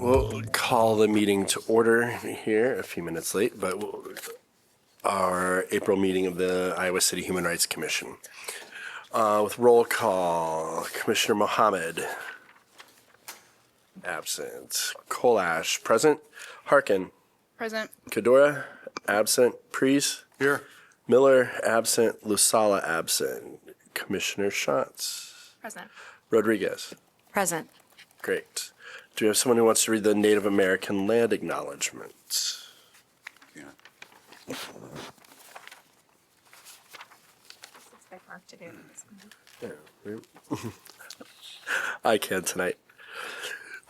we'll call the meeting to order here, a few minutes late, but our April meeting of the Iowa City Human Rights Commission. With roll call, Commissioner Mohammed, absent. Kolash, present. Harkin. Present. Kadora, absent. Prees. Here. Miller, absent. Lusala, absent. Commissioner Schatz. Present. Rodriguez. Present. Great. Do we have someone who wants to read the Native American land acknowledgement? Yeah. Expect Mark to do this. I can tonight.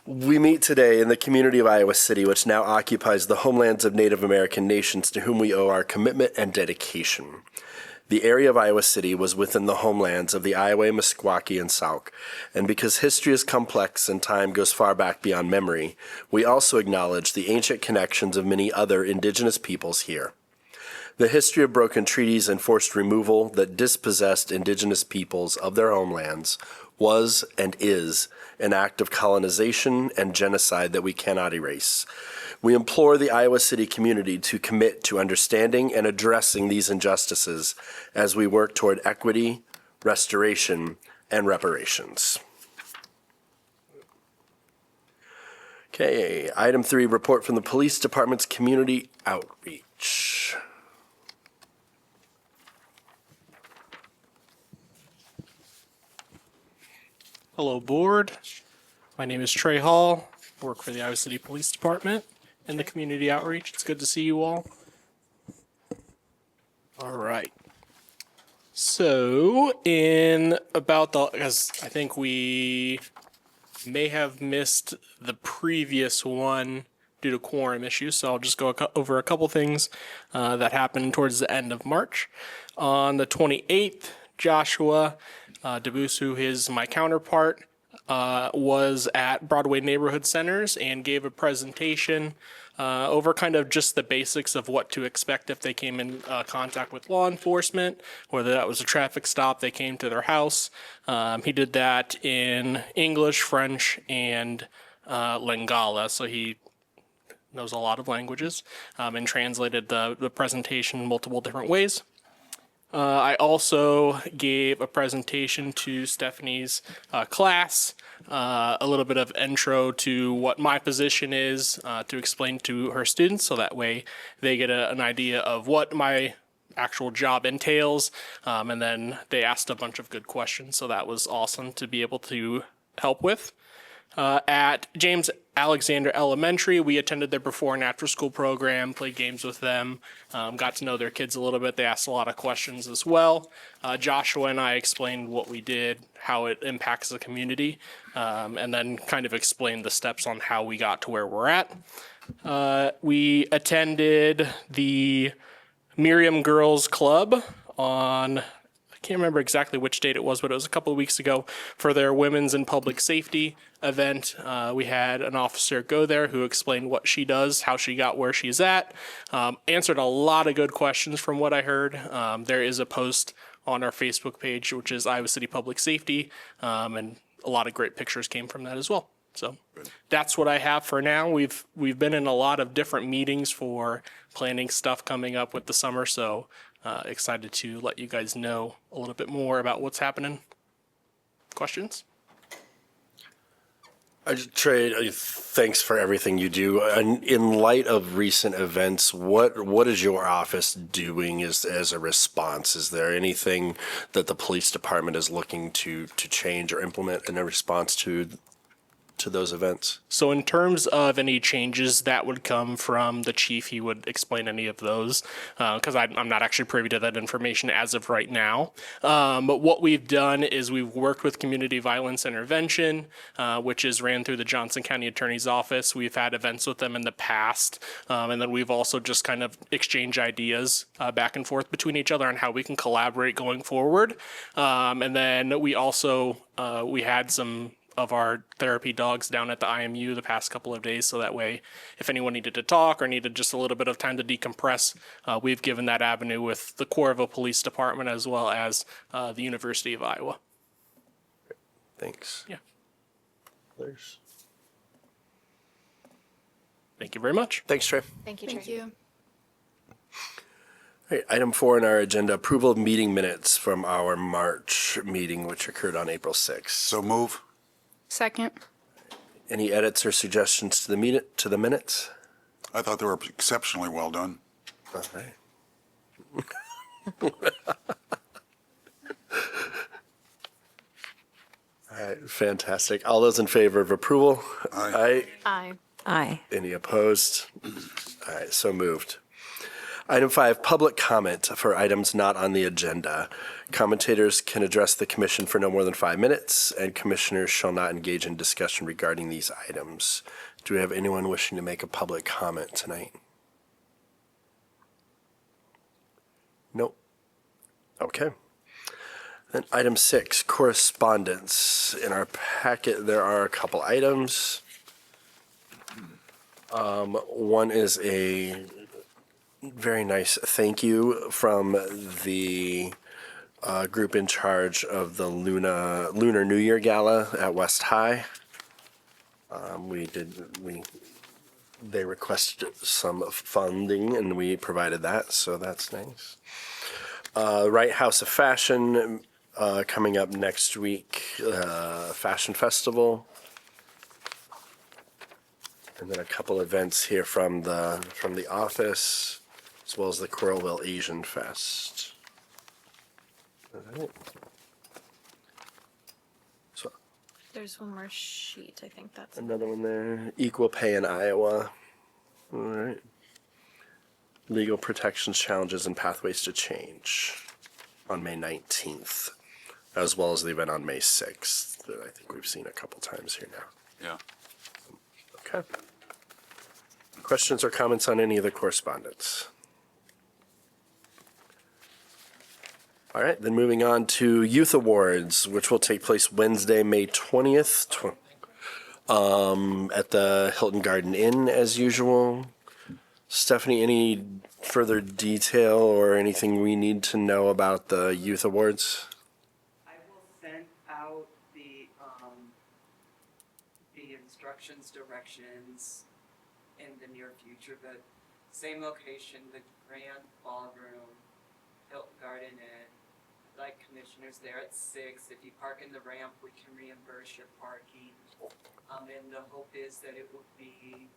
We meet today in the community of Iowa City, which now occupies the homelands of Native American nations to whom we owe our commitment and dedication. The area of Iowa City was within the homelands of the Iowa, Meskwaki, and Sauk, and because history is complex and time goes far back beyond memory, we also acknowledge the ancient connections of many other indigenous peoples here. The history of broken treaties and forced removal that dispossessed indigenous peoples of their homelands was and is an act of colonization and genocide that we cannot erase. We implore the Iowa City community to commit to understanding and addressing these injustices as we work toward equity, restoration, and reparations. Okay, item 3, report from the Police Department's Community Outreach. Hello, board. My name is Trey Hall. I work for the Iowa City Police Department and the Community Outreach. It's good to see you all. All right. So, because I think we may have missed the previous one due to quorum issues, so I'll just go over a couple things that happened towards the end of March. On the 28th, Joshua Debusu, who is my counterpart, was at Broadway Neighborhood Centers and gave a presentation over kind of just the basics of what to expect if they came in contact with law enforcement, whether that was a traffic stop, they came to their house. He did that in English, French, and Lingala, so he knows a lot of languages, and translated the presentation multiple different ways. I also gave a presentation to Stephanie's class, a little bit of intro to what my position is to explain to her students, so that way they get an idea of what my actual job entails, and then they asked a bunch of good questions, so that was awesome to be able to help with. At James Alexander Elementary, we attended their before and after school program, played games with them, got to know their kids a little bit. They asked a lot of questions as well. Joshua and I explained what we did, how it impacts the community, and then kind of explained the steps on how we got to where we're at. We attended the Miriam Girls Club on, I can't remember exactly which date it was, but it was a couple of weeks ago for their Women's and Public Safety event. We had an officer go there who explained what she does, how she got where she's at, answered a lot of good questions from what I heard. There is a post on our Facebook page, which is Iowa City Public Safety, and a lot of great pictures came from that as well. So that's what I have for now. We've been in a lot of different meetings for planning stuff coming up with the summer, so excited to let you guys know a little bit more about what's happening. Questions? Trey, thanks for everything you do. And in light of recent events, what is your office doing as a response? Is there anything that the police department is looking to change or implement in a response to those events? So in terms of any changes that would come from the chief, he would explain any of those, because I'm not actually privy to that information as of right now. But what we've done is we've worked with Community Violence Intervention, which is ran through the Johnson County Attorney's Office. We've had events with them in the past, and then we've also just kind of exchanged ideas back and forth between each other on how we can collaborate going forward. And then we also, we had some of our therapy dogs down at the IMU the past couple of days, so that way if anyone needed to talk or needed just a little bit of time to decompress, we've given that avenue with the Coralville Police Department as well as the University of Iowa. Thanks. Yeah. Others? Thank you very much. Thanks, Trey. Thank you, Thank Trey. you. All right, item 4 on our agenda, approval of meeting minutes from our March meeting, which occurred on April 6th. So move. Second. Any edits or suggestions to the minutes? I thought they were exceptionally well done. All right. All right, fantastic. All those in favor of approval? Aye. Aye. Aye. Any opposed? All right, so moved. Item 5, public comment for items not on the agenda. Commentators can address the commission for no more than 5 minutes, and commissioners shall not engage in discussion regarding these items. Do we have anyone wishing to make a public comment tonight? Nope. Okay. Then item 6, correspondence. In our packet, there are a couple items. One is a very nice thank you from the group in charge of the Lunar New Year Gala at West High. They requested some funding and we provided that, so that's nice. Right House of Fashion coming up next week, Fashion Festival. And then a couple events here from the office, as well as the Coralville Asian Fest. All right. So There's one more sheet. I think that's another one there, equal pay in Iowa. All right. Legal protections, challenges, and pathways to change on May 19th, as well as the event on May 6th that I think we've seen a couple times here now. Yeah. Okay. Questions or comments on any of the correspondence? All right, then moving on to Youth Awards, which will take place Wednesday, May 20th, at the Hilton Garden Inn as usual. Stephanie, any further detail or anything we need to know about the Youth Awards? I will send out the instructions, directions in the near future, but same location, the Grand Ballroom, Hilton Garden Inn. Like commissioners there at 6. If you park in the ramp, we can reimburse your parking. And the hope is that it will be,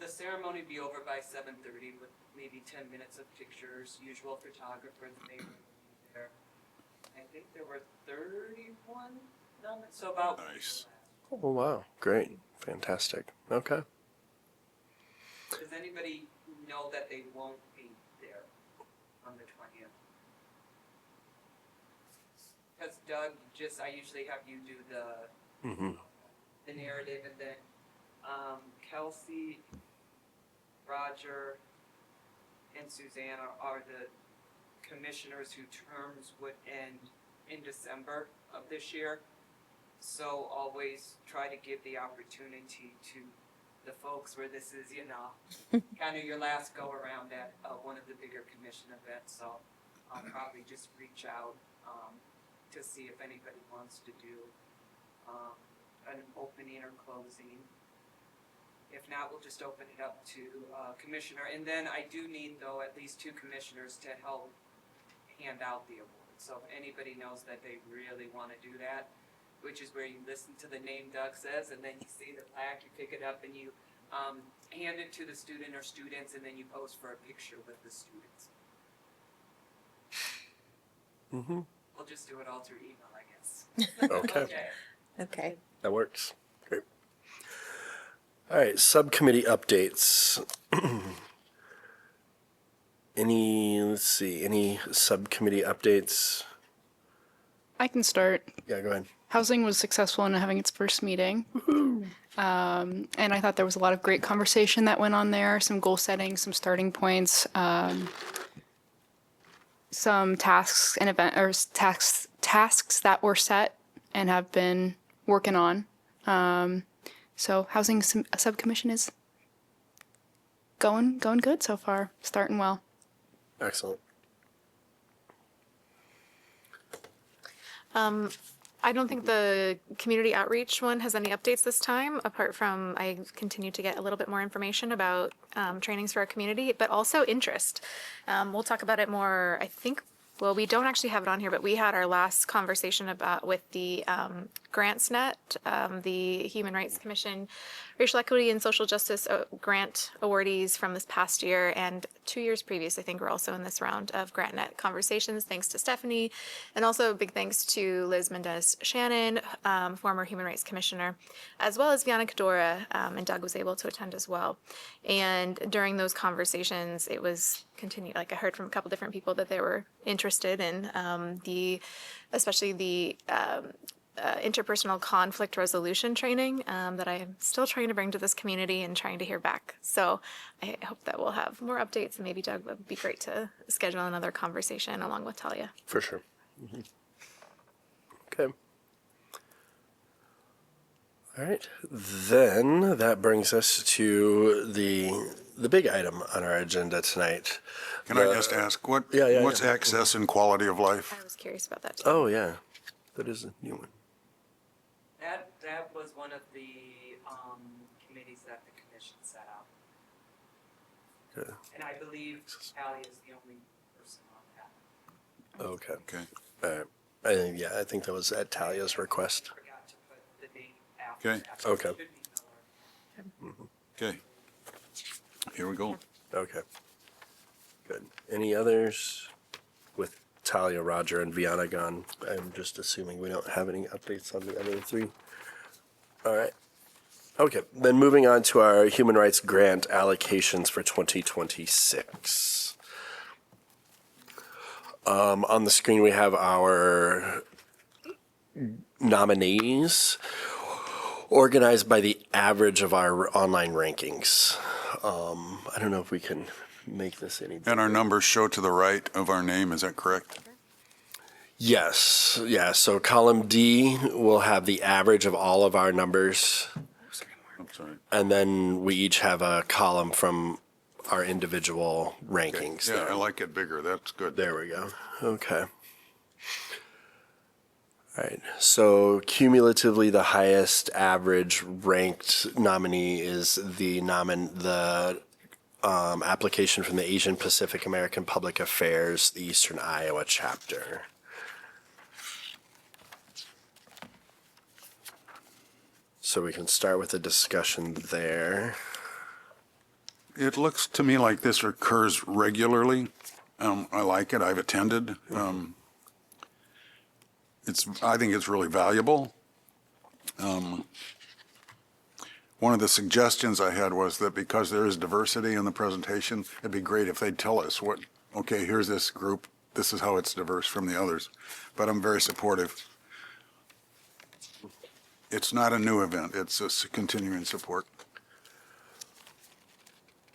the ceremony will be over by 7:30 with maybe 10 minutes of pictures, usual photographers, they will be there. I think there were 31 nominated, so about. Nice. Oh, wow, great, fantastic, okay. Does anybody know that they won't be there on the 20th? Because Doug, I usually have you do the narrative, and then Kelsey, Roger, and Suzanne are the commissioners whose terms would end in December of this year. So always try to give the opportunity to the folks where this is, kind of your last go around at one of the bigger commission events. So I'll probably just reach out to see if anybody wants to do an opening or closing. If not, we'll just open it up to commissioner. And then I do need, though, at least 2 commissioners to help hand out the award. So if anybody knows that they really want to do that, which is where you listen to the name Doug says, and then you see the plaque, you pick it up, and you hand it to the student or students, and then you pose for a picture with the students. We'll just do it all through email, I guess. Okay. Okay. That works. Great. All right, subcommittee updates. Any subcommittee updates? I can start. Yeah, go ahead. Housing was successful in having its first meeting. And I thought there was a lot of great conversation that went on there, some goal setting, some starting points, some tasks and tasks that were set and have been working on. So housing subcommission is going good so far, starting well. Excellent. I don't think the community outreach one has any updates this time, apart from I continue to get a little bit more information about trainings for our community, but also interest. We'll talk about it more, I think. Well, we don't actually have it on here, but we had our last conversation with the GrantsNet, the Human Rights Commission, Racial Equity and Social Justice grant awardees from this past year, and 2 years previous, I think, we're also in this round of GrantNet conversations. Thanks to Stephanie, and also a big thanks to Liz Mendez Shannon, former Human Rights Commissioner, as well as Viana Cadora, and Doug was able to attend as well. And during those conversations, it was continued. Like I heard from a couple different people that they were interested in especially the interpersonal conflict resolution training that I'm still trying to bring to this community and trying to hear back. So I hope that we'll have more updates, and maybe Doug would be great to schedule another conversation along with Talia. For sure. Okay. All right. Then that brings us to the big item on our agenda tonight. Can I just ask, what's yeah. access and quality of life? I was curious about that too. Oh, yeah. That is a new one. That was one of the committees that the commission set up. Okay. And I believe Callie is the only person on that. Okay. Okay, All right. I think that was at Talia's request. Forgot to put the date after. Okay. that, so it Okay. should be Miller. okay. Here we go. Okay. Good. Any others with Talia, Roger, and Viana gone? I'm just assuming we don't have any updates on the other three. All right. Okay. Then moving on to our human rights grant allocations for 2026. On the screen, we have our nominees organized by the average of our online rankings. I don't know if we can make this any And our numbers show to the right of our name, is that correct? Yes, yeah. So column D will have the average of all of our numbers, I'm sorry. and then we each have a column from our individual rankings. Yeah, there. I like it bigger, that's good. There we go. Okay. All right. So cumulatively, the highest average ranked nominee is the application from the Asian Pacific American Public Affairs, the Eastern Iowa chapter. So we can start with a discussion there. It looks to me like this occurs regularly. I like it, I've attended. I think it's really valuable. One of the suggestions I had was that because there is diversity in the presentation, it'd be great if they'd tell us okay, here's this group, this is how it's diverse from the others. But I'm very supportive. It's not a new event, it's a continuing support.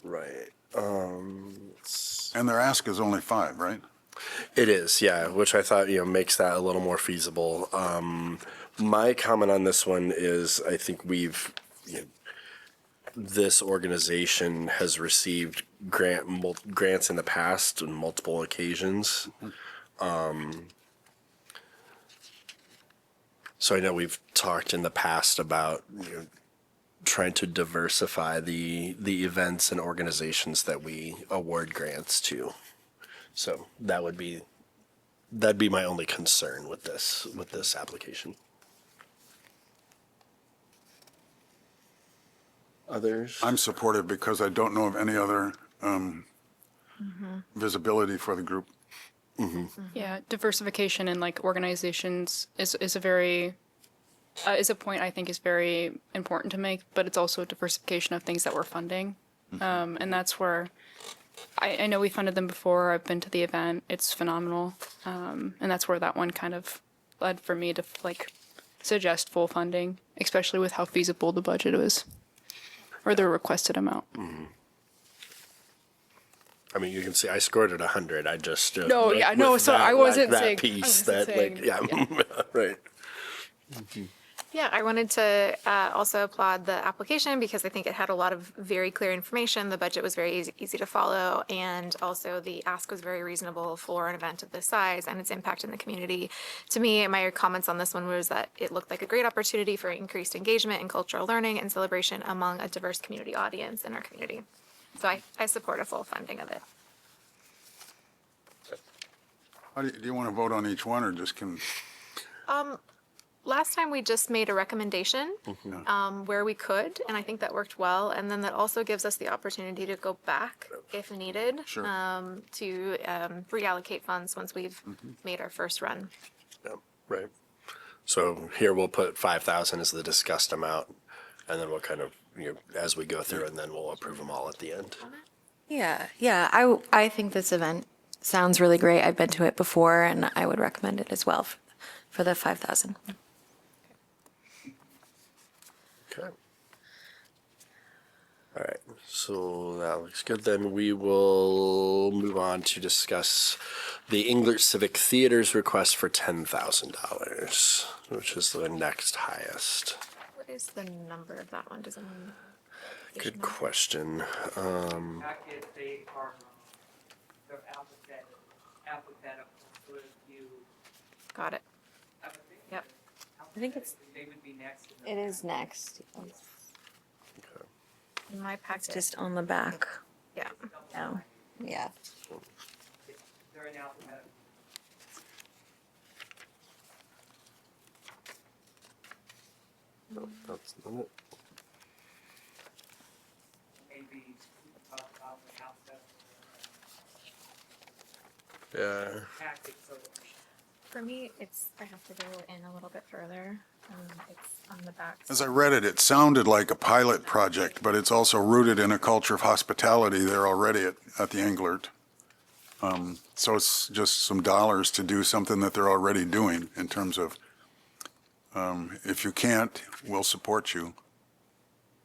Right. And their ask is only 5, right? It is, yeah, which I thought, makes that a little more feasible. My comment on this one is I think this organization has received grants in the past on multiple occasions. So I know we've talked in the past about trying to diversify the events and organizations that we award grants to. So that'd be my only concern with this application. Others? I'm supportive because I don't know of any other visibility for the group. Yeah, diversification in like organizations is a very is a point I think is very important to make, but it's also a diversification of things that we're funding, and that's where I know we funded them before. I've been to the event; it's phenomenal, and that's where that one kind of led for me to like suggest full funding, especially with how feasible the budget was, or the requested amount. I mean, you can see I scored at 100. I just No, yeah, no. So I wasn't that saying piece I wasn't saying, right. Yeah, Yeah, I wanted to also applaud the application because I think it had a lot of very clear information. The budget was very easy to follow, and also the ask was very reasonable for an event of this size and its impact in the community. To me, my comments on this one was that it looked like a great opportunity for increased engagement and cultural learning and celebration among a diverse community audience in our community. So I support a full funding of it. Do you want to vote on each one or just Last time we just made a recommendation where we could, and I think that worked well. And then that also gives us the opportunity to go back if needed Sure. to reallocate funds once we've made our first run. Yeah, right. So here we'll put 5,000 as the discussed amount, and then we'll kind of, as we go through, and then we'll approve them all at the end. Yeah. I think this event sounds really great. I've been to it before, and I would recommend it as well for the 5,000. Okay. All right, so that looks good. Then we will move on to discuss the Englert Civic Theater's request for $10,000, which is the next highest. What is the number of that one? Does anyone know? Good question. Packet, they are, they're alphabetical, so if you, Got it. I would think. Yep. I think it's- They would be next. in the- It is next. In my packet. Just on the back. Yeah. No. Yeah. They're in alphabetical. No, that's not it. Maybe talk about the alphabetical Yeah. packet, so For me, I have to go in a little bit further. It's on the back. As I read it, it sounded like a pilot project, but it's also rooted in a culture of hospitality there already at the Englert. So it's just some dollars to do something that they're already doing in terms of, if you can't, we'll support you.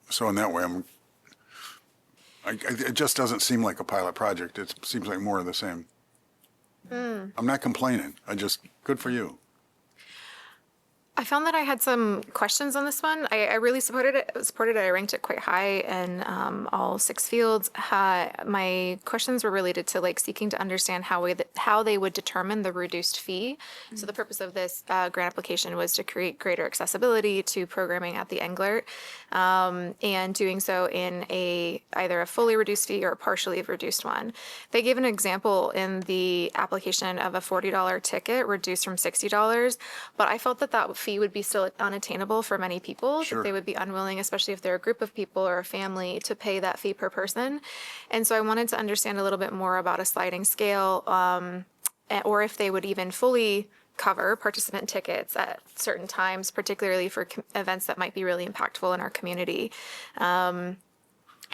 So in that way, it just doesn't seem like a pilot project. It seems like more of the same. I'm not complaining. Good for you. I found that I had some questions on this one. I really supported it. I ranked it quite high in all 6 fields. My questions were related to seeking to understand how they would determine the reduced fee. So the purpose of this grant application was to create greater accessibility to programming at the Englert, and doing so in either a fully reduced fee or a partially reduced one. They gave an example in the application of a $40 ticket reduced from $60, but I felt that fee would be still unattainable for many people. Sure. That they would be unwilling, especially if they're a group of people or a family, to pay that fee per person. And so I wanted to understand a little bit more about a sliding scale, or if they would even fully cover participant tickets at certain times, particularly for events that might be really impactful in our community.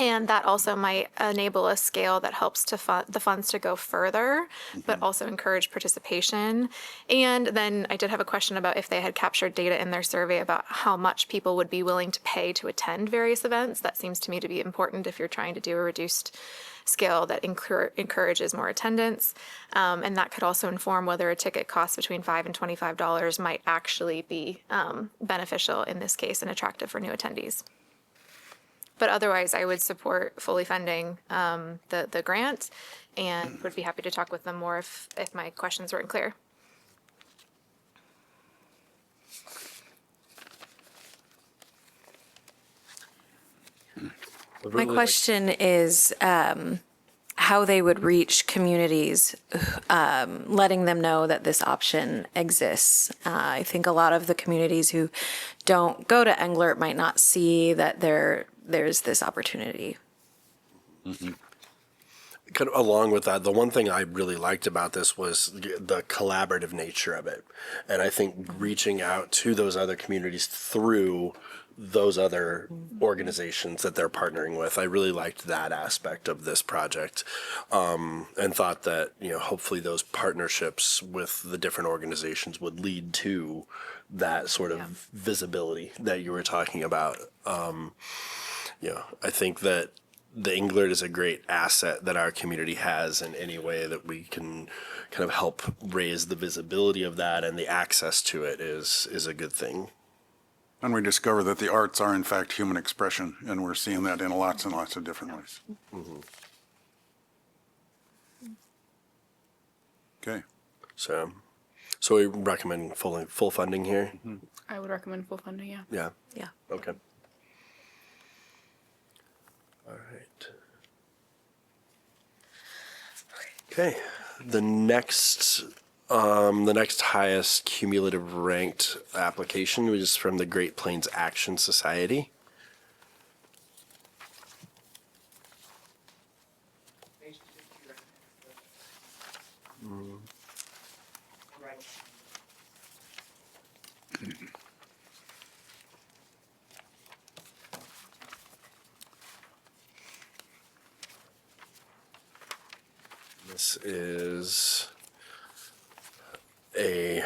And that also might enable a scale that helps to the funds to go further, but also encourage participation. And then I did have a question about if they had captured data in their survey about how much people would be willing to pay to attend various events. That seems to me to be important if you're trying to do a reduced scale that encourages more attendance. And that could also inform whether a ticket costs between $5 and $25 might actually be beneficial in this case and attractive for new attendees. But otherwise, I would support fully funding the grant, and would be happy to talk with them more if my questions weren't clear. My question is how they would reach communities, letting them know that this option exists. I think a lot of the communities who don't go to Englert might not see that there's this opportunity. Kind of along with that, the one thing I really liked about this was the collaborative nature of it. And I think reaching out to those other communities through those other organizations that they're partnering with, I really liked that aspect of this project, and thought that, hopefully those partnerships with the different organizations would lead to that sort of visibility that you were talking about. I think that the Englert is a great asset that our community has, in any way that we can kind of help raise the visibility of that and the access to it is a good thing. And we discover that the arts are in fact human expression, and we're seeing that in lots and lots of different ways. Okay. So we recommend full funding here. I would recommend full funding, yeah. Yeah. Yeah. Okay. All right. Okay. The next highest cumulative ranked application was from the Great Plains Action Society. They should just be recommended. Right. This is a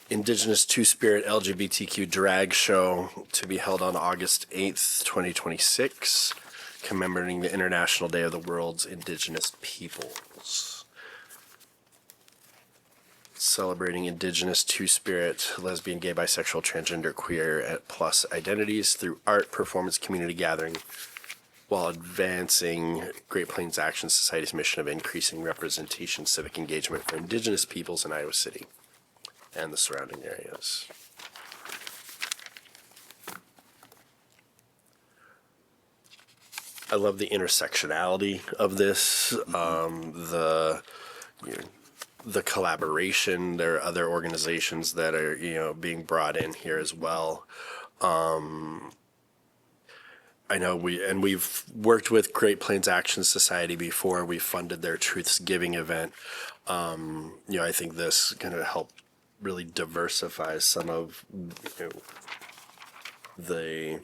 Indigenous Two-Spirit LGBTQ drag show to be held on August 8th, 2026, commemorating the International Day of the World's Indigenous Peoples. Celebrating Indigenous Two-Spirit, lesbian, gay, bisexual, transgender, queer, plus identities through art, performance, community gathering, while advancing Great Plains Action Society's mission of increasing representation, civic engagement for Indigenous peoples in Iowa City and the surrounding areas. I love the intersectionality of this, the collaboration. There are other organizations that are, being brought in here as well. I know we've worked with Great Plains Action Society before. We funded their Truths Giving event. I think this is going to help really diversify some of the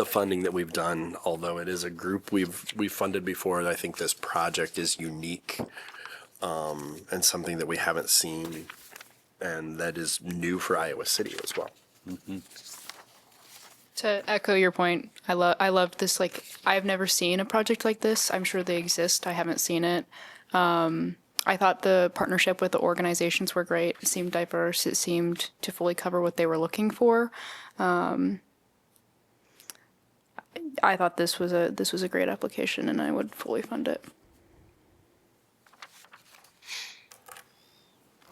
funding that we've done. Although it is a group we've funded before, I think this project is unique and something that we haven't seen, and that is new for Iowa City as well. To echo your point, I love this. Like, I've never seen a project like this. I'm sure they exist. I haven't seen it. I thought the partnership with the organizations were great. It seemed diverse. It seemed to fully cover what they were looking for. I thought this was a great application, and I would fully fund it.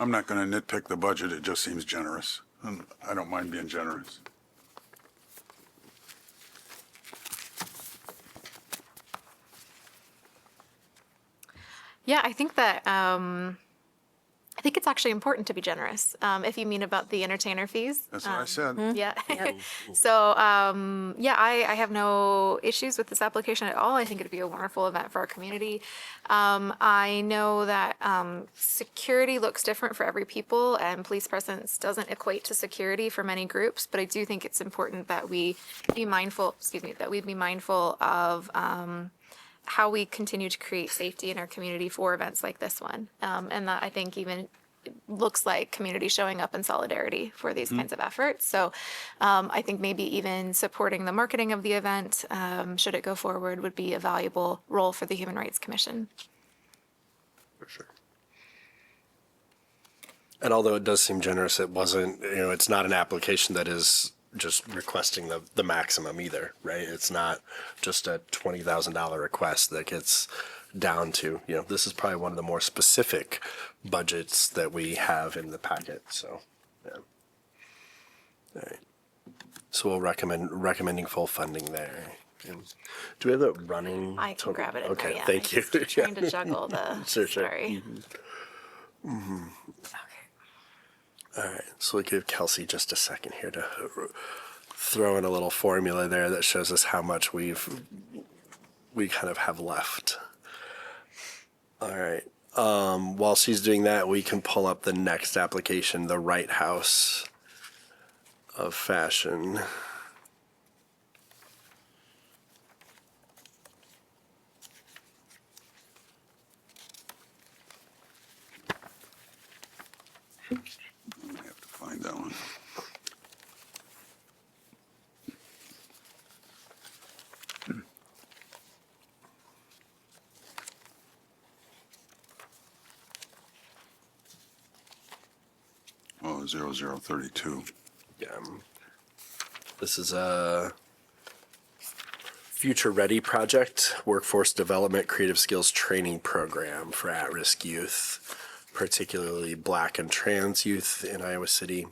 I'm not going to nitpick the budget. It just seems generous. And I don't mind being generous. Yeah, I think that I think it's actually important to be generous. If you mean about the entertainer fees. That's what I said. Yeah. So, I have no issues with this application at all. I think it'd be a wonderful event for our community. I know that security looks different for every people, and police presence doesn't equate to security for many groups. But I do think it's important that we be mindful. That we be mindful of how we continue to create safety in our community for events like this one. And that I think even looks like community showing up in solidarity for these kinds of efforts. So I think maybe even supporting the marketing of the event, should it go forward, would be a valuable role for the Human Rights Commission. For sure. And although it does seem generous, it wasn't, it's not an application that is just requesting the maximum either, right? It's not just a $20,000 request that gets down to, this is probably one of the more specific budgets that we have in the packet. So, yeah. All right. So we'll recommending full funding there. And do we have the running? I can grab it. Okay, yeah, thank you. I'm just trying to juggle the. Sure. Sorry. Okay. All right, so we'll give Kelsey just a second here to throw in a little formula there that shows us how much we kind of have left. All right. While she's doing that, we can pull up the next application, the Wright House of Fashion. I have to find that one. Oh, 0032. This is a Future Ready project, workforce development, creative skills training program for at-risk youth, particularly Black and trans youth in Iowa City.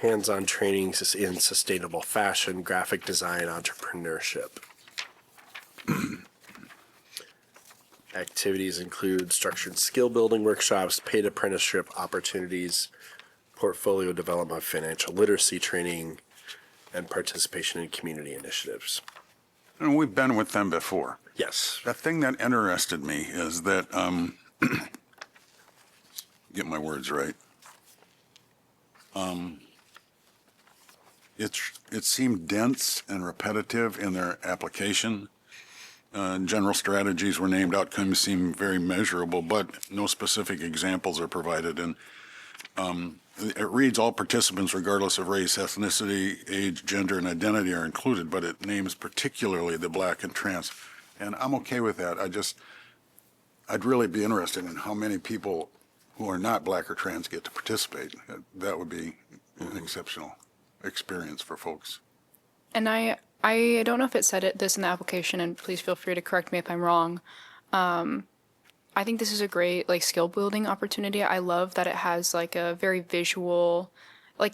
Hands-on training in sustainable fashion, graphic design, entrepreneurship. Activities include structured skill building workshops, paid apprenticeship opportunities, portfolio development, financial literacy training, and participation in community initiatives. And we've been with them before. Yes. The thing that interested me is that, get my words right. It seemed dense and repetitive in their application. General strategies were named, outcomes seem very measurable, but no specific examples are provided. And it reads all participants, regardless of race, ethnicity, age, gender, and identity, are included, but it names particularly the Black and trans. And I'm okay with that. I'd really be interested in how many people who are not Black or trans get to participate. That would be an exceptional experience for folks. And I don't know if it said this in the application, and please feel free to correct me if I'm wrong. I think this is a great skill building opportunity. I love that it has a very visual,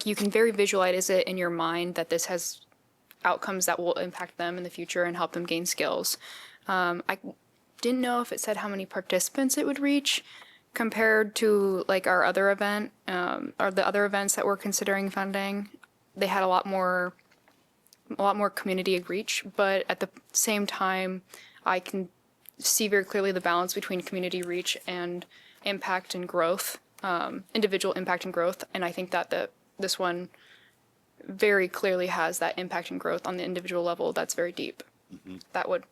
you can very visualize it in your mind that this has outcomes that will impact them in the future and help them gain skills. I didn't know if it said how many participants it would reach compared to our other event, or the other events that we're considering funding. They had a lot more community reach, but at the same time, I can see very clearly the balance between community reach and impact and growth, individual impact and growth. And I think that this one very clearly has that impact and growth on the individual level that's very deep. Mm-hmm. That would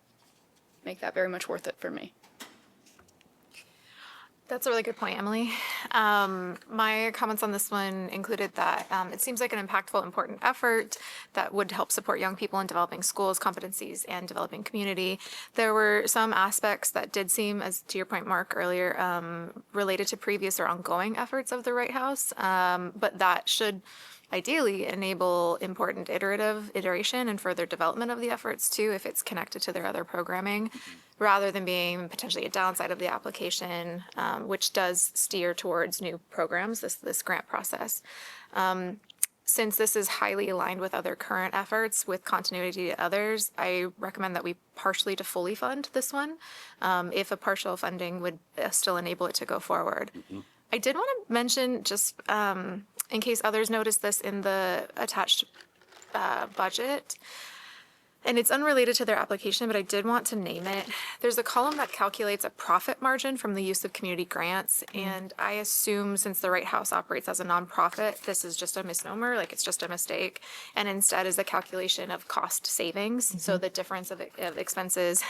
make that very much worth it for me. That's a really good point, Emily. My comments on this one included that it seems like an impactful, important effort that would help support young people in developing schools, competencies, and developing community. There were some aspects that did seem, as to your point, Mark, earlier, related to previous or ongoing efforts of the Wright House, but that should ideally enable important iteration and further development of the efforts too, if it's connected to their other programming, rather than being potentially a downside of the application, which does steer towards new programs, this grant process. Since this is highly aligned with other current efforts with continuity to others, I recommend that we partially to fully fund this one, if a partial funding would still enable it to go forward. Mm-hmm. I did want to mention, just in case others noticed this in the attached budget, and it's unrelated to their application, but I did want to name it. There's a column that calculates a profit margin from the use of community grants, and I assume since the Wright House operates as a nonprofit, this is just a misnomer, it's just a mistake, and instead is a calculation of cost savings. Mm-hmm. So the difference of expenses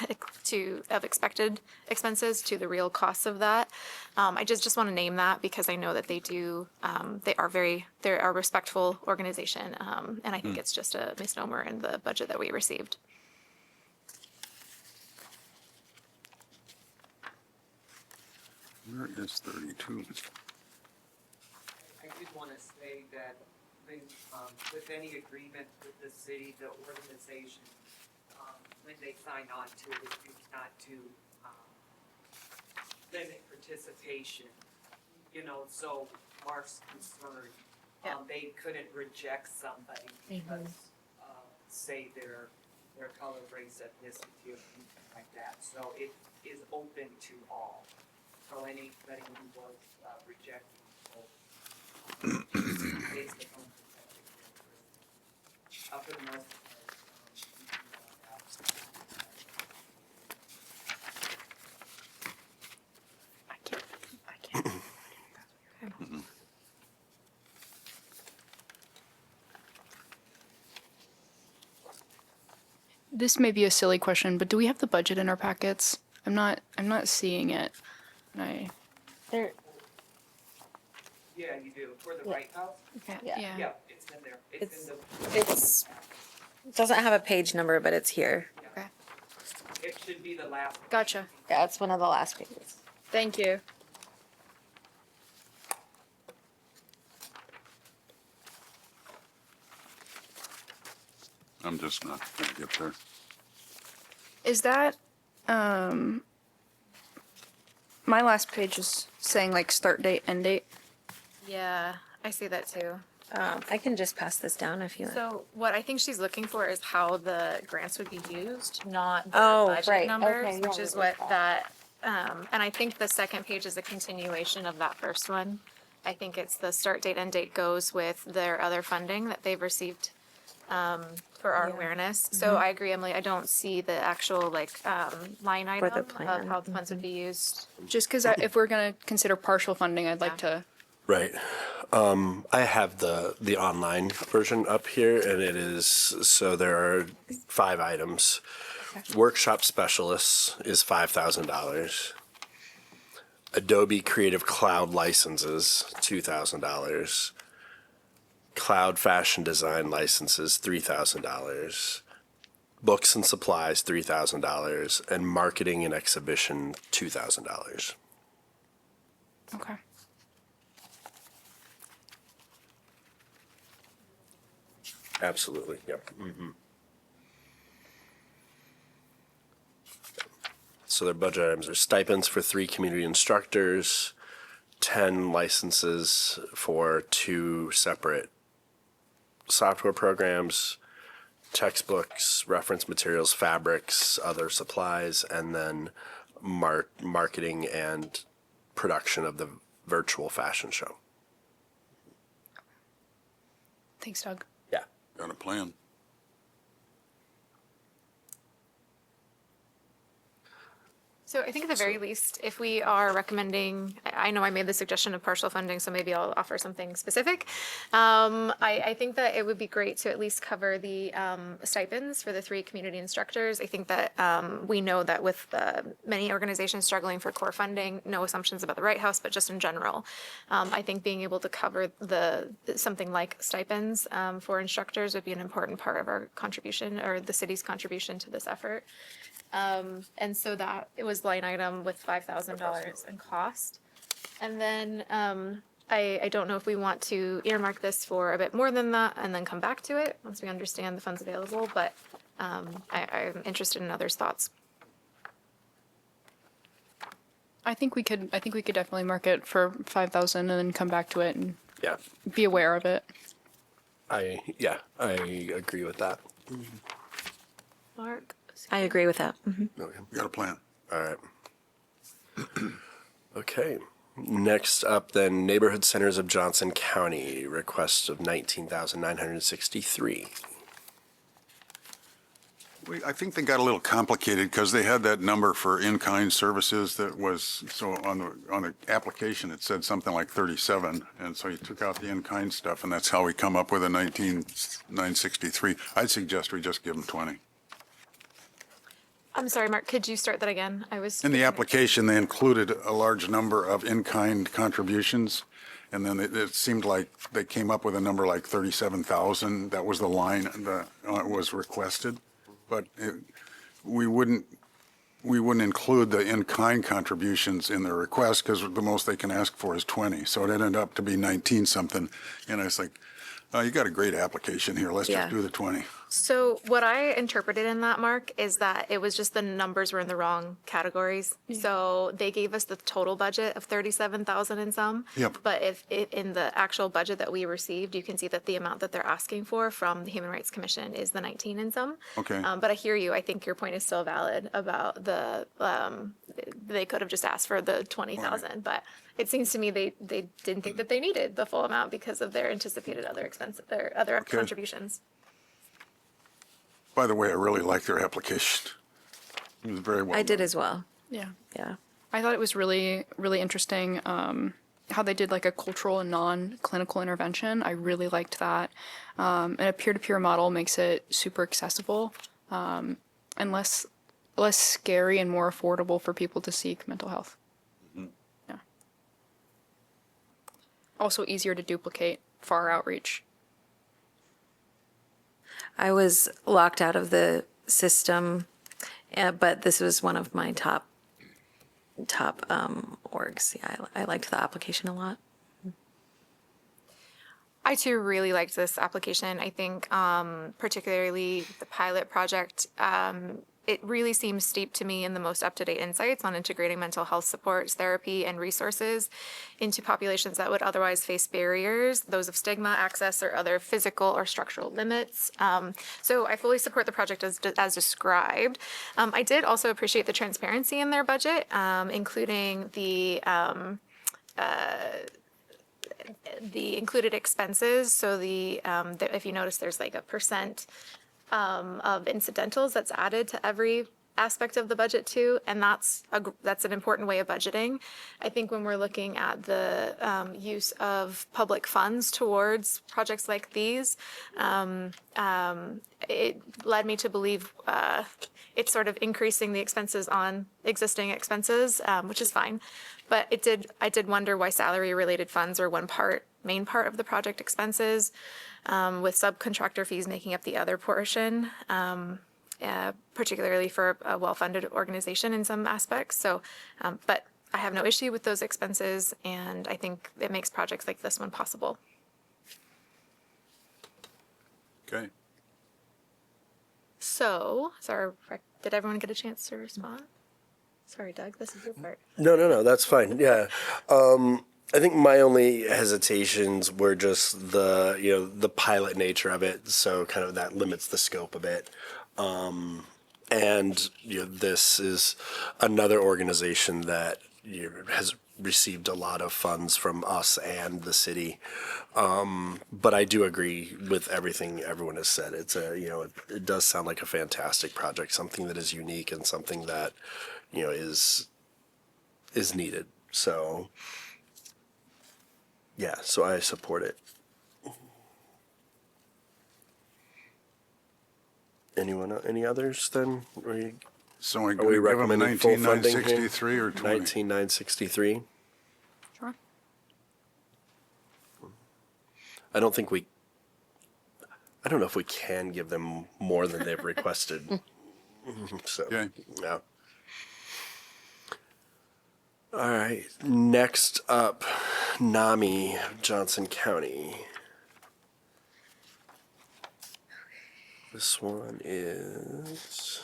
of expected expenses to the real costs of that. I just want to name that because I know that they do. They're a respectful organization, and I think it's just a misnomer in the budget that we received. Where is 32? I did want to say that when, with any agreement with the city, the organization, when they sign on to it, it's not to limit participation. So Mark's concerned, they couldn't reject somebody because, say their color, race, ethnicity, or anything like that. So it is open to all. So anybody who was rejected, based upon for the most I can't. This may be a silly question, but do we have the budget in our packets? I'm not seeing it. There, Yeah, you do. For the Wright House? yeah. Yeah, it's in there. It's in the, It doesn't have a page number, but it's here. Okay. it should be the last. Gotcha. Yeah, it's one of the last pages. Thank you. I'm just not going to get there. Is that, my last page is saying like start date, end date. Yeah, I see that too. I can just pass this down if you. So what I think she's looking for is how the grants would be used, not the Oh, budget right. numbers, Okay, which yeah, is we what that, and I think the second page is a continuation of that first one. I think it's the start date, end date goes with their other funding that they've received for our awareness. So I agree, Emily, I don't see the actual line For the item plan. of how the funds would be used. Just because if we're going to consider partial funding, I'd like to, Right. I have the online version up here, and it is, so there are 5 items. Workshop specialists is $5,000. Adobe Creative Cloud licenses, $2,000. Cloud fashion design licenses, $3,000. Books and supplies, $3,000. And marketing and exhibition, $2,000. okay. Absolutely, yep. So their budget items are stipends for 3 community instructors, 10 licenses for 2 separate software programs, textbooks, reference materials, fabrics, other supplies, and then marketing and production of the virtual fashion show. Thanks, Doug. Yeah. Got a plan. So I think at the very least, if we are recommending, I know I made the suggestion of partial funding, so maybe I'll offer something specific. I think that it would be great to at least cover the stipends for the 3 community instructors. I think that we know that with many organizations struggling for core funding, no assumptions about the Wright House, but just in general, I think being able to cover something like stipends for instructors would be an important part of our contribution, or the city's contribution to this effort. And so that it was line item with $5,000 in cost. And then I don't know if we want to earmark this for a bit more than that and then come back to it once we understand the funds available, but I'm interested in others' thoughts. I think we could definitely mark it for 5,000 and then come back to it and Yeah. be aware of it. I agree with that. Mark? I agree with that. Okay. We got a plan. All right. Okay. Next up, then, Neighborhood Centers of Johnson County, request of $19,963. I think they got a little complicated because they had that number for in-kind services that was, so on the application, it said something like 37. And so you took out the in-kind stuff, and that's how we come up with a 19,963. I'd suggest we just give them 20. I'm sorry, Mark, could you start that again? In the application, they included a large number of in-kind contributions, and then it seemed like they came up with a number like 37,000. That was the line that was requested, but we wouldn't include the in-kind contributions in their request because the most they can ask for is 20. So it ended up to be 19 something, and I was like, oh, you got a great application here. Let's Yeah. just do the 20. So what I interpreted in that, Mark, is that it was just the numbers were in the wrong categories. So they gave us the total budget of 37,000 and some. Yep. But if in the actual budget that we received, you can see that the amount that they're asking for from the Human Rights Commission is the 19 and some. Okay. But I hear you. I think your point is still valid about they could have just asked for the 20,000, but it seems to me they didn't think that they needed the full amount because of their anticipated other expenses, their other Okay. contributions. By the way, I really liked their application. It was very well I did done. as well. Yeah. Yeah. I thought it was really, really interesting how they did like a cultural and non-clinical intervention. I really liked that. And a peer-to-peer model makes it super accessible and less scary and more affordable for people to seek mental health. Yeah. Also easier to duplicate, far outreach. I was locked out of the system, but this was one of my top orgs. Yeah, I liked the application a lot. I too really liked this application. I think particularly the pilot project, it really seems steeped to me in the most up-to-date insights on integrating mental health supports, therapy, and resources into populations that would otherwise face barriers, those of stigma, access, or other physical or structural limits. So I fully support the project as described. I did also appreciate the transparency in their budget, including the included expenses. So if you notice, there's like a percent of incidentals that's added to every aspect of the budget too, and that's an important way of budgeting. I think when we're looking at the use of public funds towards projects like these, it led me to believe it's sort of increasing the expenses on existing expenses, which is fine. But I did wonder why salary-related funds are main part of the project expenses, with subcontractor fees making up the other portion, particularly for a well-funded organization in some aspects. So, but I have no issue with those expenses, and I think it makes projects like this one possible. Okay. So, did everyone get a chance to respond? Sorry, Doug, this is your part. No, that's fine. Yeah. I think my only hesitations were just the pilot nature of it. So kind of that limits the scope a bit. And this is another organization that has received a lot of funds from us and the city. But I do agree with everything everyone has said. It's it does sound like a fantastic project, something that is unique and something that, is needed. So, yeah, so I support it. Any others then? So we Are we give them recommending full funding here? 19,963 or 20? 19,963. Sure. I don't know if we can give them more than they've requested. So, Okay. yeah. All right. Next up, NAMI, Johnson County. This one is.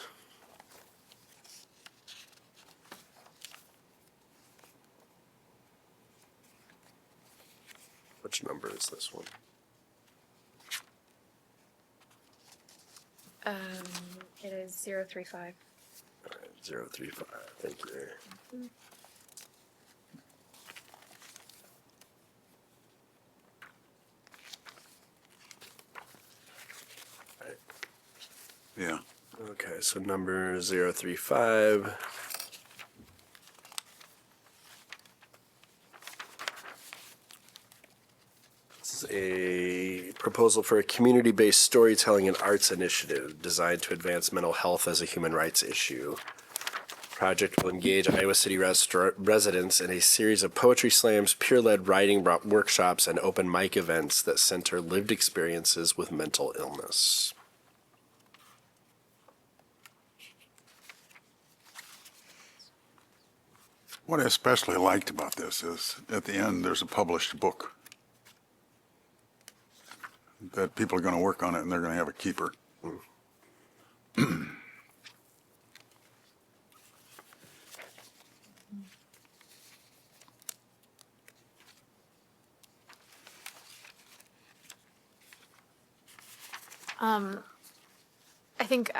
Which number is this one? It is 035. All right, 035. Thank you. Yeah. Okay, so number 035. This is a proposal for a community-based storytelling and arts initiative designed to advance mental health as a human rights issue. Project will engage Iowa City residents in a series of poetry slams, peer-led writing workshops, and open mic events that center lived experiences with mental illness. What I especially liked about this is at the end, there's a published book that people are going to work on it and they're going to have a keeper. I think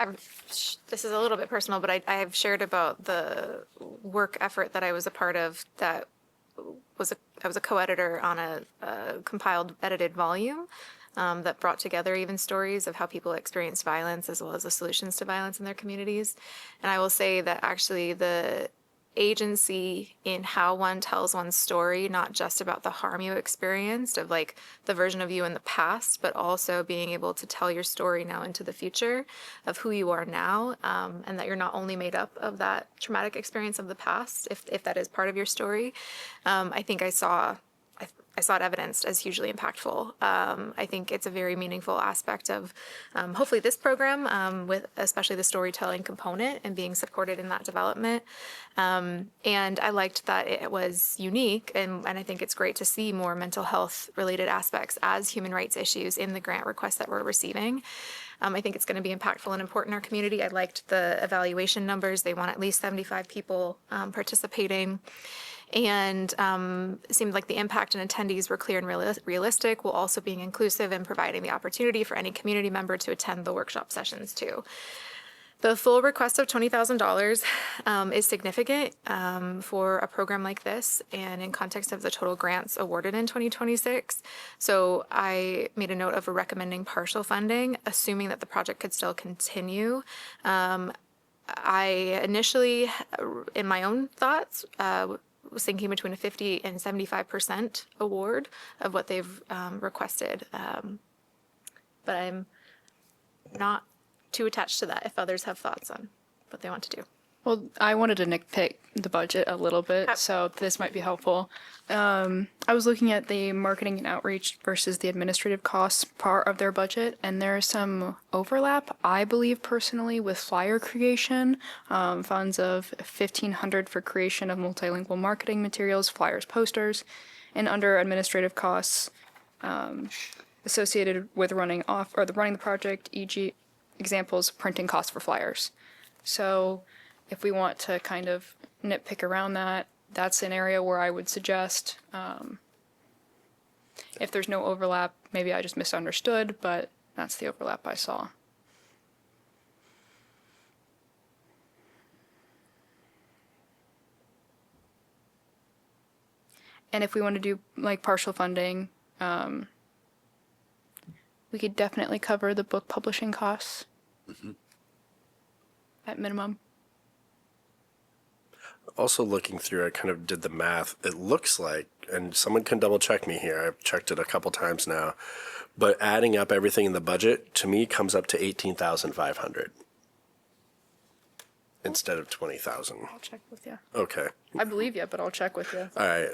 this is a little bit personal, but I have shared about the work effort that I was a part of. That I was a co-editor on a compiled, edited volume that brought together even stories of how people experienced violence as well as the solutions to violence in their communities. And I will say that actually the agency in how one tells one's story, not just about the harm you experienced of like the version of you in the past, but also being able to tell your story now into the future of who you are now, and that you're not only made up of that traumatic experience of the past, if that is part of your story. I think I saw I saw it evidenced as hugely impactful. I think it's a very meaningful aspect of hopefully this program, with especially the storytelling component and being supported in that development. And I liked that it was unique, and I think it's great to see more mental health related aspects as human rights issues in the grant requests that we're receiving. I think it's going to be impactful and important in our community. I liked the evaluation numbers. They want at least 75 people participating. And it seemed like the impact and attendees were clear and realistic, while also being inclusive and providing the opportunity for any community member to attend the workshop sessions too. The full request of $20,000 is significant for a program like this and in context of the total grants awarded in 2026. So I made a note of recommending partial funding, assuming that the project could still continue. I initially, in my own thoughts, was thinking between a 50 and 75% award of what they've requested. But I'm not too attached to that if others have thoughts on what they want to do. Well, I wanted to nitpick the budget a little bit, so this might be helpful. I was looking at the marketing and outreach versus the administrative costs part of their budget, and there's some overlap, I believe personally, with flyer creation, funds of $1,500 for creation of multilingual marketing materials, flyers, posters, and under administrative costs associated with running the project, e.g., examples, printing costs for flyers. So if we want to kind of nitpick around that, that's an area where I would suggest, if there's no overlap, maybe I just misunderstood, but that's the overlap I saw. And if we want to do like partial funding, we could definitely cover the book publishing costs at minimum. Also looking through, I kind of did the math. It looks like, and someone can double check me here, I've checked it a couple times now, but adding up everything in the budget, to me, comes up to 18,500 instead of 20,000. I'll check with you. Okay. I believe you, but I'll check with you. All right.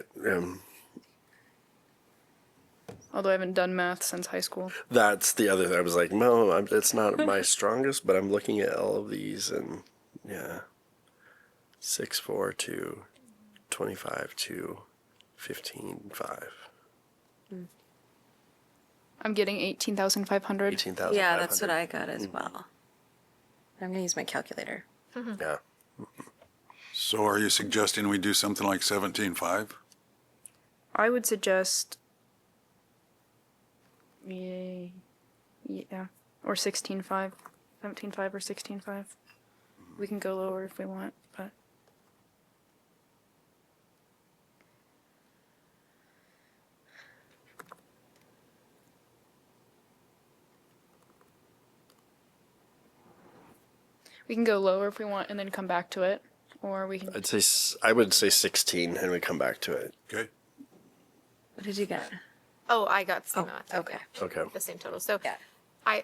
Although I haven't done math since high school. That's the other thing. I was like, no, it's not my strongest, but I'm looking at all of these and yeah. 6.4 to 25 to 15.5. I'm getting 18,500. 18,500. Yeah, that's what I got as well. I'm gonna use my calculator. Yeah. So are you suggesting we do something like 17.5? I would suggest, yeah, or 16.5, 17.5 or 16.5. We can go lower if we want, but. We can go lower if we want and then come back to it, or we can. I would say 16 and we come back to it. Okay. What did you get? Oh, I got some, Okay. Okay. the same total. So Yeah.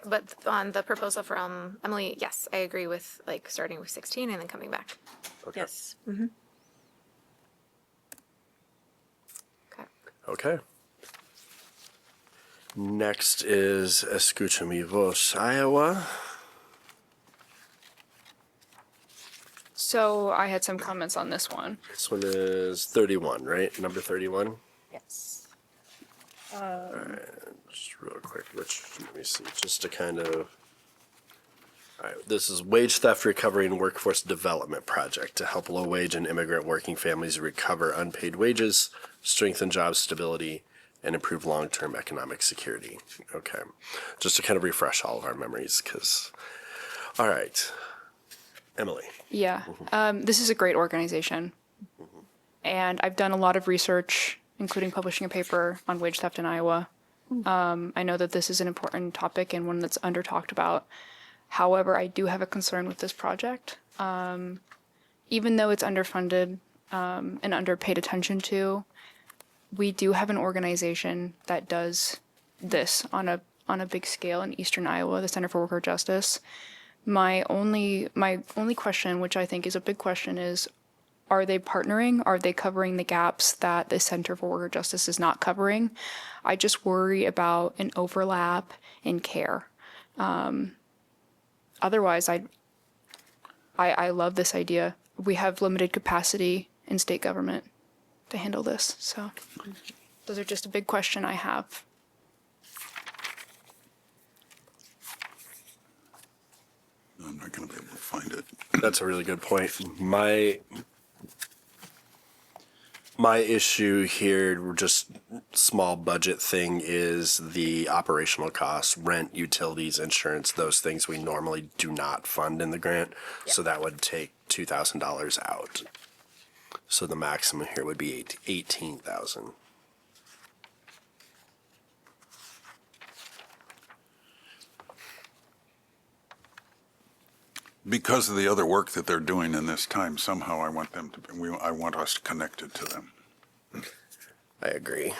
but on the proposal from Emily, yes, I agree with like starting with 16 and then coming back. Okay. Yes. Okay. Okay. Next is Escucha Mi Voz, Iowa. So I had some comments on this one. This one is 31, right? Number 31. Yes. Just real quick, let me see, just to kind of. All right, this is Wage Theft Recovery and Workforce Development Project to help low-wage and immigrant working families recover unpaid wages, strengthen job stability, and improve long-term economic security. Okay, just to kind of refresh all of our memories, because. All right, Emily. Yeah, this is a great organization. And I've done a lot of research, including publishing a paper on wage theft in Iowa. I know that this is an important topic and one that's under talked about. However, I do have a concern with this project. Even though it's underfunded and underpaid attention to, we do have an organization that does this on a big scale in Eastern Iowa, the Center for Worker Justice. My only question, which I think is a big question, is are they partnering? Are they covering the gaps that the Center for Worker Justice is not covering? I just worry about an overlap in care. Otherwise, I love this idea. We have limited capacity in state government to handle this. So those are just a big question I have. I'm not going to be able to find it. That's a really good point. My issue here, just small budget thing, is the operational costs, rent, utilities, insurance, those things we normally do not fund in the grant. So that would take $2,000 out. So the maximum here would be 18,000. Because of the other work that they're doing in this time, somehow I want them to, I want us connected to them. I agree.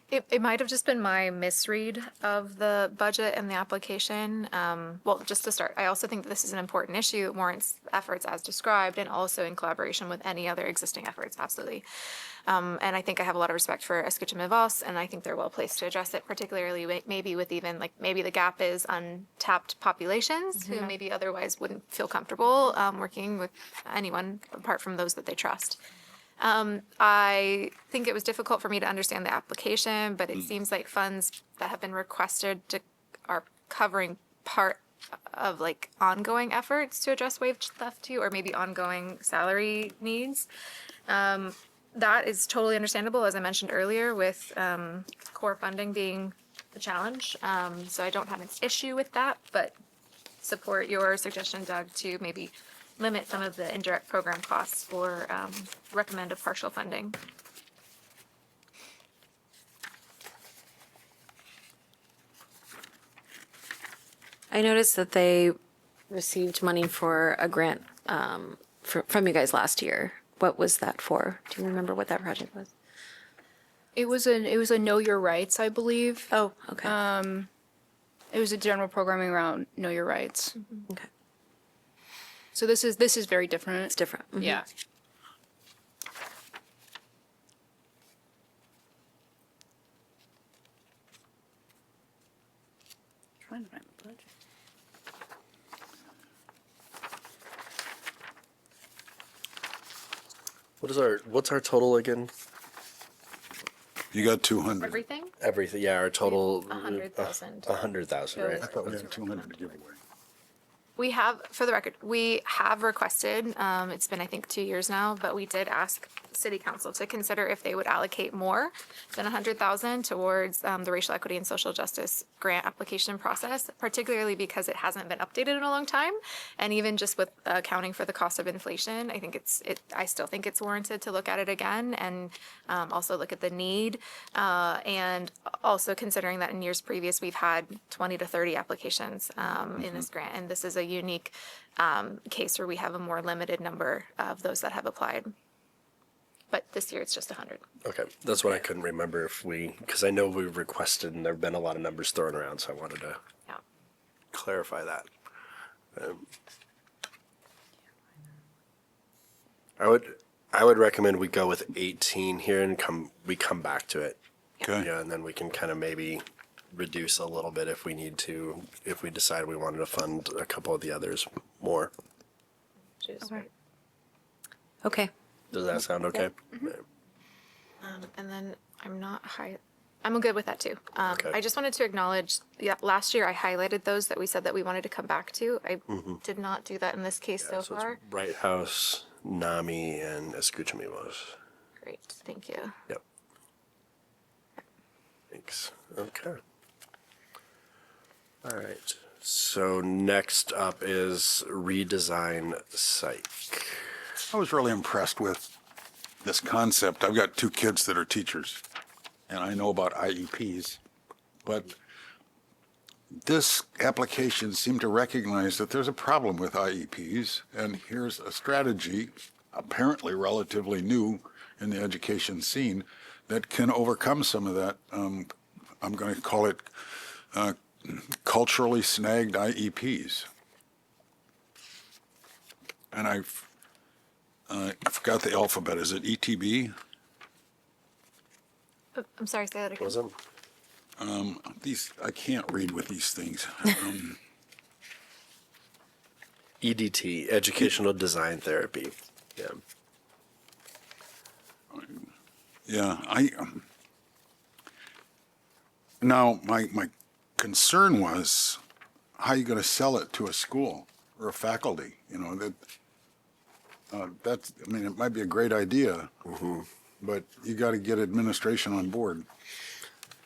It might have just been my misread of the budget and the application. Well, just to start, I also think that this is an important issue. It warrants efforts as described and also in collaboration with any other existing efforts, absolutely. And I think I have a lot of respect for Escuchame Voz, and I think they're well placed to address it, particularly maybe with even like maybe the gap is untapped populations who maybe otherwise wouldn't feel comfortable working with anyone apart from those that they trust. I think it was difficult for me to understand the application, but it seems like funds that have been requested are covering part of like ongoing efforts to address wage theft too, or maybe ongoing salary needs. That is totally understandable, as I mentioned earlier, with core funding being the challenge. So I don't have an issue with that, but support your suggestion, Doug, to maybe limit some of the indirect program costs or recommend a partial funding. I noticed that they received money for a grant from you guys last year. What was that for? Do you remember what that project was? It was a Know Your Rights, I believe. Oh, okay. It was a general programming around Know Your Rights. Okay. So this is very different. It's different. Mhm. Yeah. Trying to find the budget. What's our total again? You got 200. Everything? Everything, yeah, our total. 100,000. 100,000, right? I thought we had 200 to give away. We have, for the record, we have requested, it's been, I think, 2 years now, but we did ask City Council to consider if they would allocate more than 100,000 towards the racial equity and social justice grant application process, particularly because it hasn't been updated in a long time. And even just with accounting for the cost of inflation, I think I still think it's warranted to look at it again and also look at the need. And also considering that in years previous, we've had 20 to 30 applications in this grant. And this is a unique case where we have a more limited number of those that have applied. But this year it's just 100. Okay, that's what I couldn't remember because I know we requested and there've been a lot of numbers thrown around, so I wanted to Yeah. clarify that. I would recommend we go with 18 here and we come back to it. Okay. Yeah, and then we can kind of maybe reduce a little bit if we need to, if we decide we wanted to fund a couple of the others more. Okay. Does that sound okay? And then I'm good with that too. Okay. I just wanted to acknowledge, last year I highlighted those that we said that we wanted to come back to. I did not do that in this case so So far. it's Bright House, NAMI, and Escuchame Voz. Great, thank you. Yep. Thanks. Okay. All right. So next up is redesign psych. I was really impressed with this concept. I've got 2 kids that are teachers, and I know about IEPs, but this application seemed to recognize that there's a problem with IEPs, and here's a strategy, apparently relatively new in the education scene, that can overcome some of that. I'm going to call it culturally snagged IEPs. And I forgot the alphabet. Is it ETB? I'm sorry, say that again. Was it? These, I can't read with these things. EDT, Educational Design Therapy. Yeah. Yeah, now, my concern was, how are you going to sell it to a school or a faculty? You know, that's, I mean, it might be a great idea, but you got to get administration on board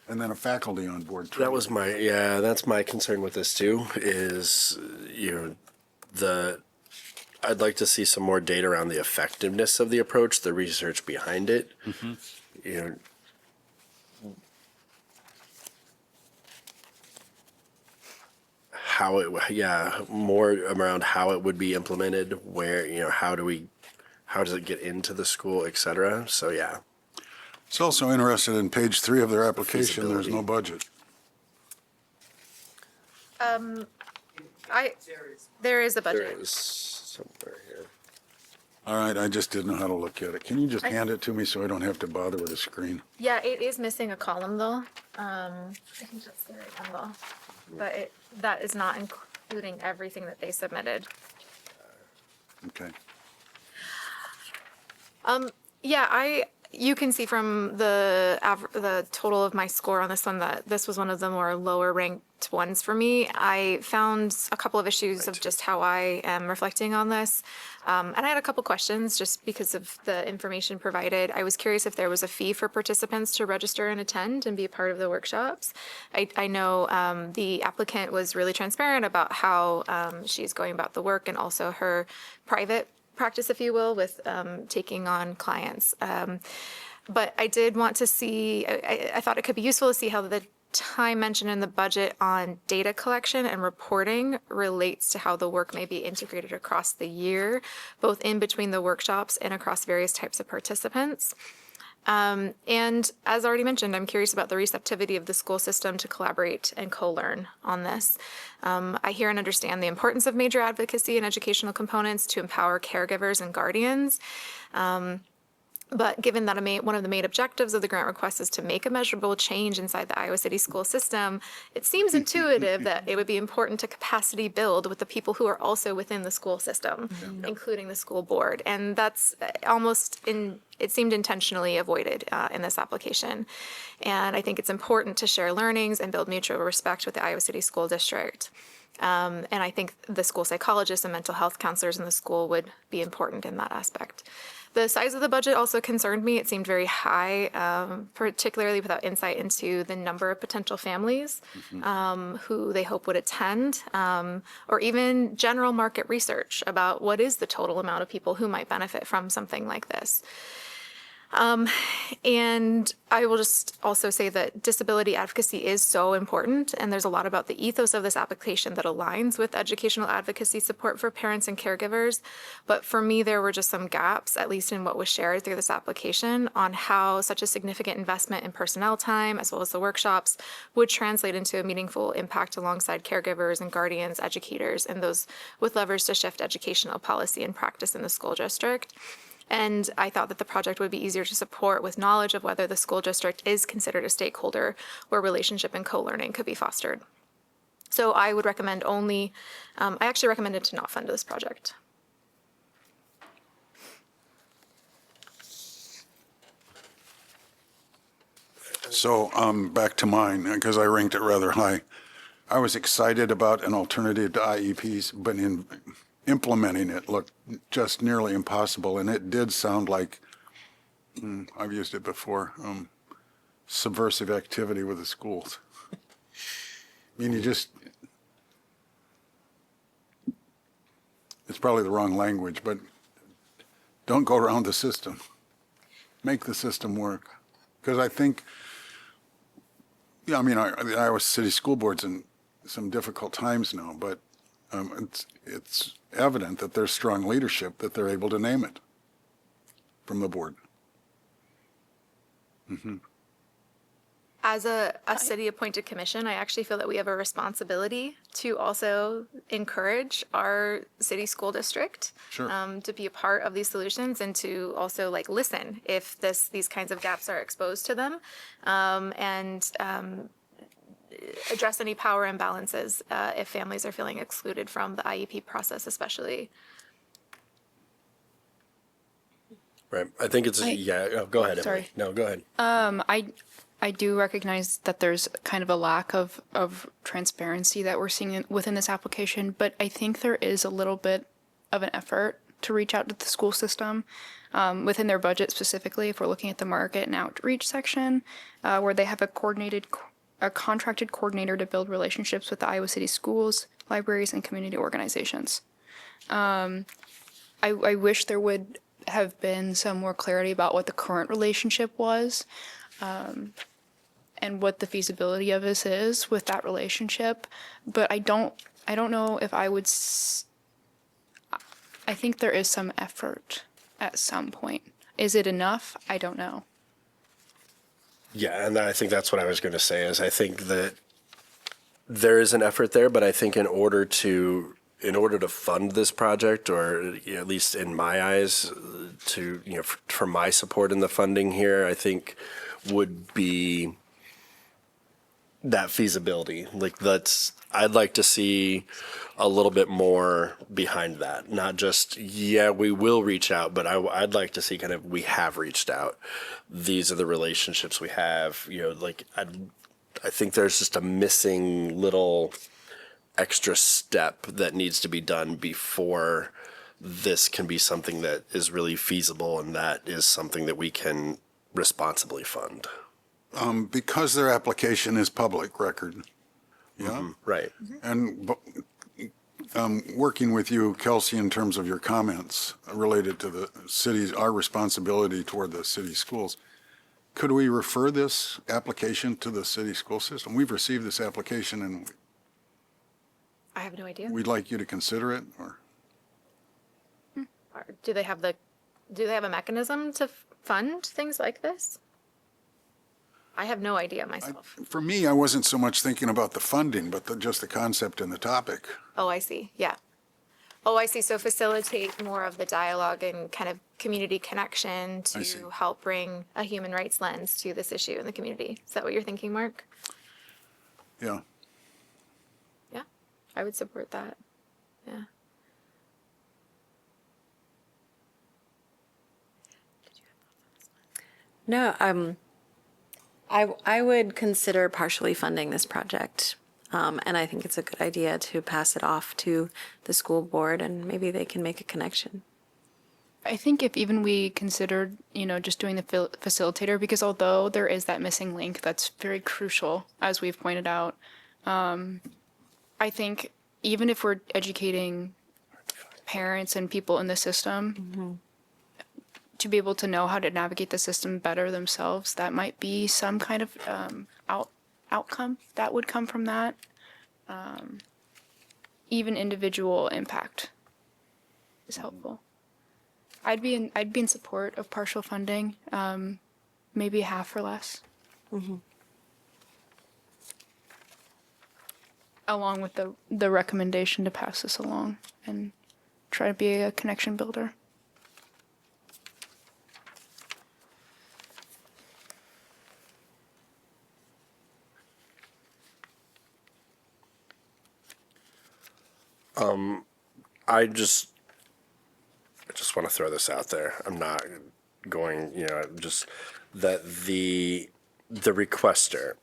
and then a faculty on board. too. That was that's my concern with this too, is, I'd like to see some more data around the effectiveness of the approach, the research behind it. How it, more around how it would be implemented, where, how does it get into the school, et cetera. So, yeah. It's also interested in page 3 of their application, there's no budget. There is a There budget. is somewhere here. All right, I just didn't know how to look at it. Can you just hand it to me so I don't have to bother with a screen? Yeah, it is missing a column though. I think that's the right one though. But that is not including everything that they submitted. Okay. Yeah, you can see from the total of my score on this one that this was one of the more lower ranked ones for me. I found a couple of issues of just how I am reflecting on this. And I had a couple questions just because of the information provided. I was curious if there was a fee for participants to register and attend and be a part of the workshops. I know the applicant was really transparent about how she's going about the work and also her private practice, if you will, with taking on clients. But I did want to see, I thought it could be useful to see how the time mentioned in the budget on data collection and reporting relates to how the work may be integrated across the year, both in between the workshops and across various types of participants. And as already mentioned, I'm curious about the receptivity of the school system to collaborate and co-learn on this. I hear and understand the importance of major advocacy and educational components to empower caregivers and guardians. But given that one of the main objectives of the grant request is to make a measurable change inside the Iowa City school system, it seems intuitive that it would be important to capacity build with the people who are also within the school system, including the school board. And that's it seemed intentionally avoided in this application. And I think it's important to share learnings and build mutual respect with the Iowa City School District. And I think the school psychologists and mental health counselors in the school would be important in that aspect. The size of the budget also concerned me. It seemed very high, particularly without insight into the number of potential families who they hope would attend, or even general market research about what is the total amount of people who might benefit from something like this. And I will just also say that disability advocacy is so important, and there's a lot about the ethos of this application that aligns with educational advocacy support for parents and caregivers. But for me, there were just some gaps, at least in what was shared through this application, on how such a significant investment in personnel time, as well as the workshops, would translate into a meaningful impact alongside caregivers and guardians, educators, and those with levers to shift educational policy and practice in the school district. And I thought that the project would be easier to support with knowledge of whether the school district is considered a stakeholder where relationship and co-learning could be fostered. So I would recommend I actually recommended to not fund this project. So back to mine, because I ranked it rather high. I was excited about an alternative to IEPs, but in implementing it looked just nearly impossible, and it did sound like, I've used it before, subversive activity with the schools. I mean, it's probably the wrong language, but don't go around the system. Make the system work. Because I think, the Iowa City School Board's in some difficult times now, but it's evident that there's strong leadership that they're able to name it from the board. As a city appointed commission, I actually feel that we have a responsibility to also encourage our city school district Sure. to be a part of these solutions and to also like listen if these kinds of gaps are exposed to them, and address any power imbalances if families are feeling excluded from the IEP process, especially. Right. I think it's, go ahead, Emily. sorry. No, go ahead. I do recognize that there's kind of a lack of transparency that we're seeing within this application, but I think there is a little bit of an effort to reach out to the school system within their budget specifically. If we're looking at the market and outreach section, where they have a contracted coordinator to build relationships with the Iowa City schools, libraries, and community organizations. I wish there would have been some more clarity about what the current relationship was. And what the feasibility of this is with that relationship, but I don't know if I would. I think there is some effort at some point. Is it enough? I don't know. Yeah, and I think that's what I was going to say is I think that there is an effort there, but I think in order to fund this project, or at least in my eyes, to for my support in the funding here, I think would be that feasibility. Like I'd like to see a little bit more behind that. Not just, we will reach out, but I'd like to see kind of, we have reached out. These are the relationships we have, I think there's just a missing little extra step that needs to be done before this can be something that is really feasible, and that is something that we can responsibly fund. Because their application is public record. Yeah. Right. And working with you, Kelsey, in terms of your comments related to the city's, our responsibility toward the city schools, could we refer this application to the city school system? We've received this application and I have no idea. we'd like you to consider it, or? Do they have a mechanism to fund things like this? I have no idea myself. For me, I wasn't so much thinking about the funding, but just the concept and the topic. Oh, I see. Yeah. Oh, I see. So facilitate more of the dialogue and kind of community connection I see. to help bring a human rights lens to this issue in the community. Is that what you're thinking, Mark? Yeah. Yeah, I would support that. Yeah. No, I would consider partially funding this project. And I think it's a good idea to pass it off to the school board and maybe they can make a connection. I think if even we considered, just doing the facilitator, because although there is that missing link that's very crucial, as we've pointed out, I think even if we're educating parents and people in the system to be able to know how to navigate the system better themselves, that might be some kind of outcome that would come from that. Even individual impact is helpful. I'd be in support of partial funding, maybe half or less. Along with the recommendation to pass this along and try to be a connection builder. I just want to throw this out there. I'm not going, just that the requester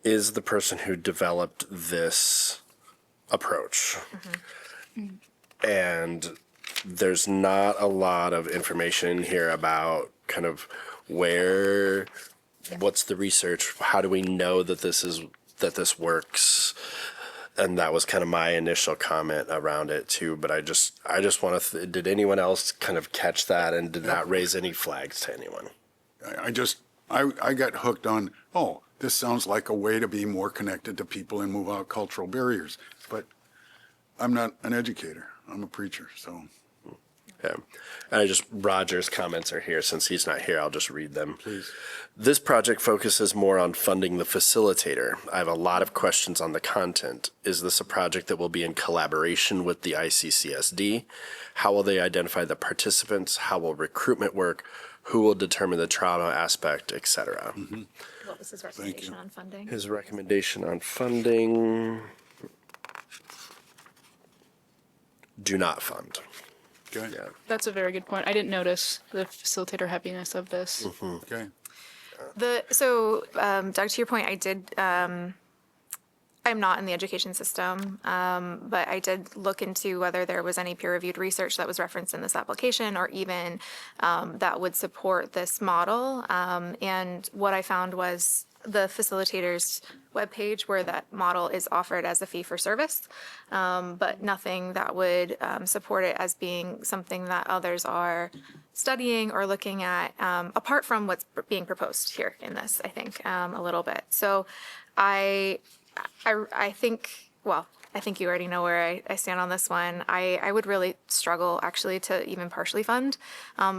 is the person who developed this approach. And there's not a lot of information here about kind of what's the research, how do we know that this works? And that was kind of my initial comment around it too. But I just want to, did anyone else kind of catch that and did not raise any flags to anyone? I got hooked on, this sounds like a way to be more connected to people and move out cultural barriers. But I'm not an educator. I'm a preacher, so. Yeah. And Roger's comments are here. Since he's not here, I'll just read them. Please. This project focuses more on funding the facilitator. I have a lot of questions on the content. Is this a project that will be in collaboration with the ICCSD? How will they identify the participants? How will recruitment work? Who will determine the trauma aspect, et cetera? What was his recommendation on funding? His recommendation on funding, do not fund. Okay, Yeah. That's a very good point. I didn't notice the facilitator heaviness of this. okay. Doug, to your point, I did. I'm not in the education system, but I did look into whether there was any peer-reviewed research that was referenced in this application, or even that would support this model. And what I found was the facilitator's webpage, where that model is offered as a fee for service, but nothing that would support it as being something that others are studying or looking at, apart from what's being proposed here in this, I think, a little bit. So I think, well, I think you already know where I stand on this one. I would really struggle actually to even partially fund.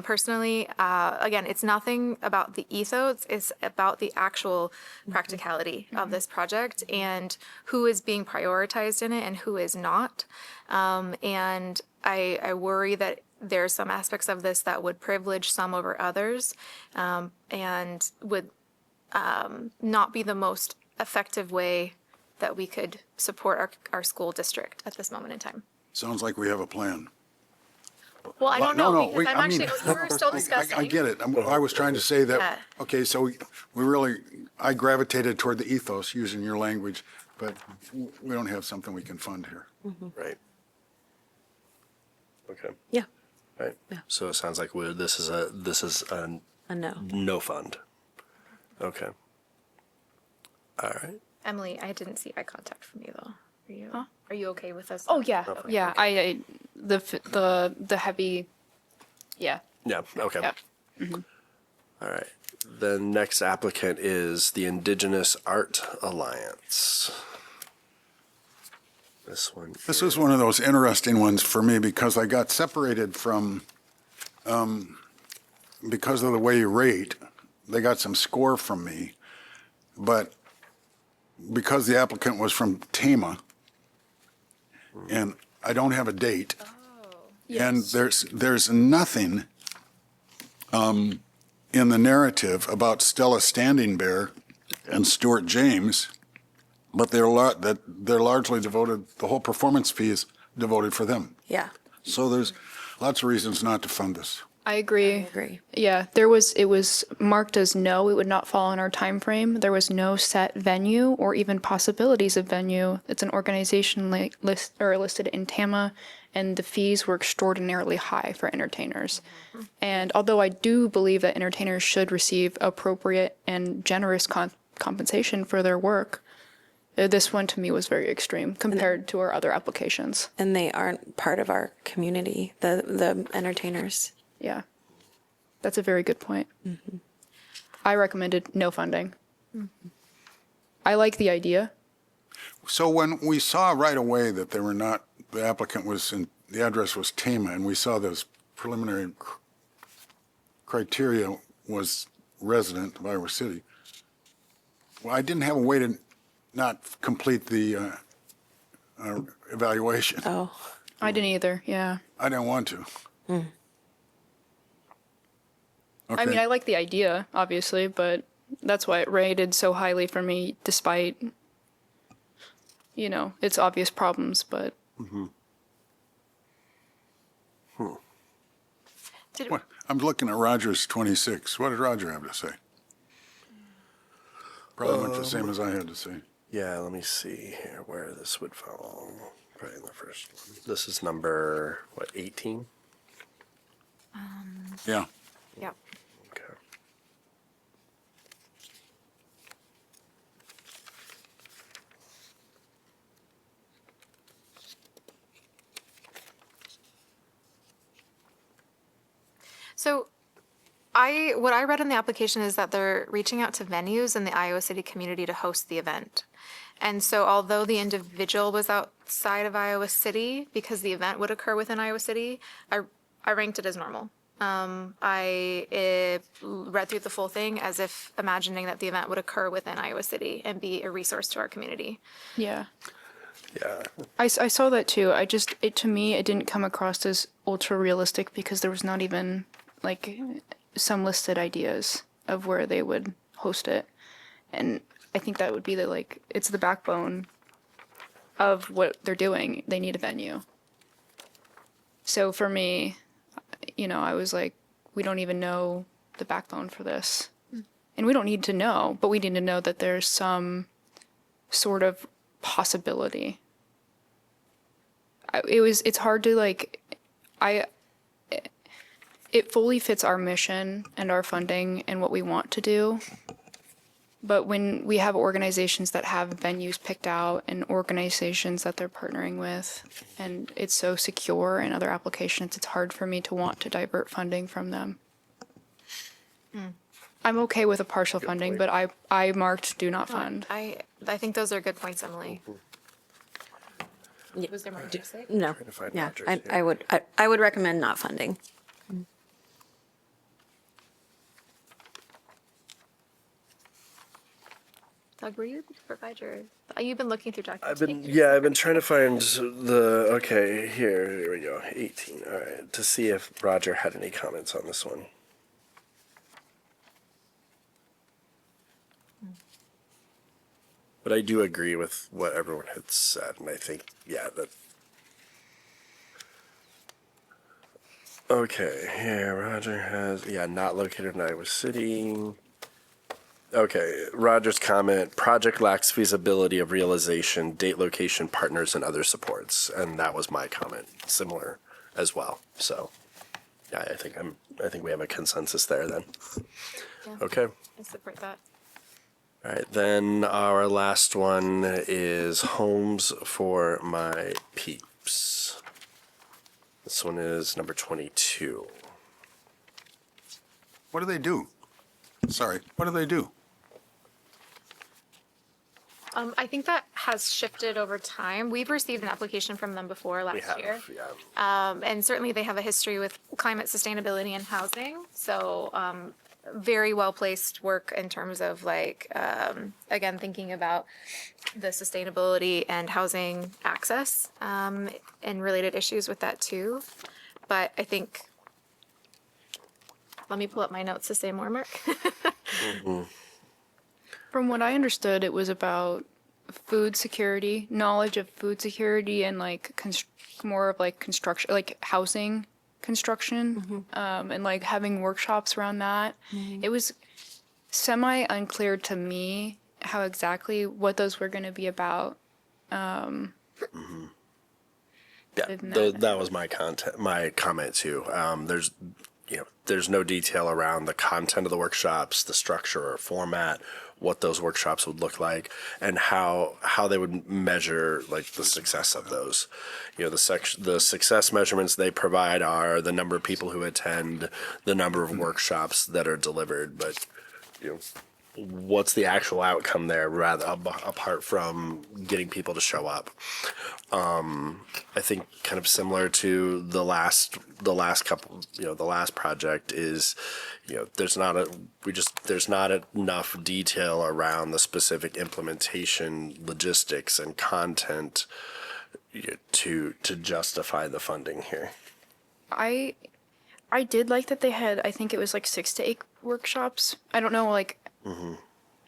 Personally, again, it's nothing about the ethos, it's about the actual practicality of this project and who is being prioritized in it and who is not. And I worry that there's some aspects of this that would privilege some over others, and would not be the most effective way that we could support our school district at this moment in time. Sounds like we have a plan. Well, I don't know, because I'm I mean, actually, you were still discussing. I get it. I was trying to say Yeah. that, okay, so we really, I gravitated toward the ethos using your language, but we don't have something we can fund here. Right. Okay. Yeah, Right. Yeah. So it sounds like this is a a no. no fund. Okay. All right. Emily, I didn't see eye contact from you though. Are you okay with us? Oh yeah, yeah. The heavy, yeah. Yeah. Okay. Yeah. All right. The next applicant is the Indigenous Art Alliance. This one. This was one of those interesting ones for me because I got separated from, because of the way you rate, they got some score from me. But because the applicant was from Tama, and I don't have a date, and there's nothing in the narrative about Stella Standing Bear and Stuart James, but they're largely devoted, the whole performance fee is devoted for them. Yeah, So there's lots of reasons not to fund this. I agree. agree. Yeah, it was marked as no, it would not fall in our time frame. There was no set venue or even possibilities of venue. It's an organization listed in TAMA, and the fees were extraordinarily high for entertainers. And although I do believe that entertainers should receive appropriate and generous compensation for their work, this one to me was very extreme compared to our other applications. And they aren't part of our community, the entertainers. Yeah, that's a very good point. I recommended no funding. I like the idea. So when we saw right away that they were not, the applicant was the address was Tama, and we saw those preliminary criteria was resident of Iowa City, well, I didn't have a way to not complete the evaluation. Oh, I didn't either, yeah. I didn't want to. I mean, I like the idea, obviously, but that's why it rated so highly for me, despite, its obvious problems, but. What? I'm looking at Roger's 26. What did Roger have to say? Probably much the same as I had to say. Yeah, let me see here where this would fall. Right in the first one. This is number, 18? Yeah. Yep. Okay. So what I read in the application is that they're reaching out to venues in the Iowa City community to host the event. And so although the individual was outside of Iowa City, because the event would occur within Iowa City, I I ranked it as normal. I read through the full thing as if imagining that the event would occur within Iowa City and be a resource to our community. Yeah. Yeah. I saw that too. To me, it didn't come across as ultra realistic because there was not even like some listed ideas of where they would host it. And I think that would be it's the backbone of what they're doing. They need a venue. So for me, I was like, we don't even know the backbone for this. And we don't need to know, but we need to know that there's some sort of possibility. It's hard to it fully fits our mission and our funding and what we want to do. But when we have organizations that have venues picked out and organizations that they're partnering with, and it's so secure in other applications, it's hard for me to want to divert funding from them. I'm okay with a partial funding, but I marked do not fund. I think those are good points, Emily. Was there more to say? No, to find yeah, Rogers I here. would, I would recommend not funding. Doug, were you able to provide your? You've been looking through documents. I've been trying to find here we go, 18, all right, to see if Roger had any comments on this one. But I do agree with what everyone had said, and I think, that. Okay, here, Roger has, not located in Iowa City. Okay, Roger's comment, project lacks feasibility of realization, date, location, partners, and other supports. And that was my comment, similar as well. So, I think we have a consensus there then. Yeah. Okay. I support that. All right, then our last one is Homes for My Peeps. This one is number 22. What do they do? Sorry, what do they do? I think that has shifted over time. We've received an application from them before We last year. have, yeah. And certainly they have a history with climate sustainability and housing. So very well placed work in terms of again, thinking about the sustainability and housing access and related issues with that too. But I think, let me pull up my notes to say more, Mark. From what I understood, it was about food security, knowledge of food security, and more of construction, housing construction, and having workshops around that. It was semi unclear to me how exactly what those were going to be about. Yeah, that was my comment too. There's no detail around the content of the workshops, the structure or format, what those workshops would look like, and how they would measure the success of those. The success measurements they provide are the number of people who attend, the number of workshops that are delivered, but what's the actual outcome there rather apart from getting people to show up. I think kind of similar to the last couple, the last project is, there's not enough detail around the specific implementation, logistics, and content to justify the funding here. I did like that they had, I think it was 6 to 8 workshops. I don't know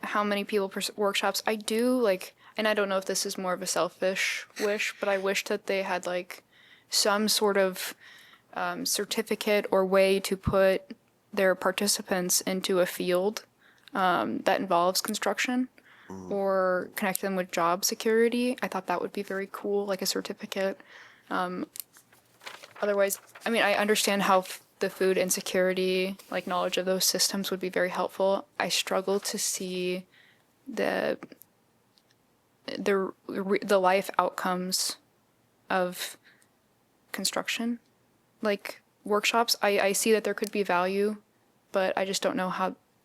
how many people per workshops. I do and I don't know if this is more of a selfish wish, but I wish that they had some sort of certificate or way to put their participants into a field that involves construction or connect them with job security. I thought that would be very cool, a certificate. Otherwise, I understand how the food insecurity, knowledge of those systems would be very helpful. I struggle to see the life outcomes of construction, workshops. I see that there could be value, but I just don't know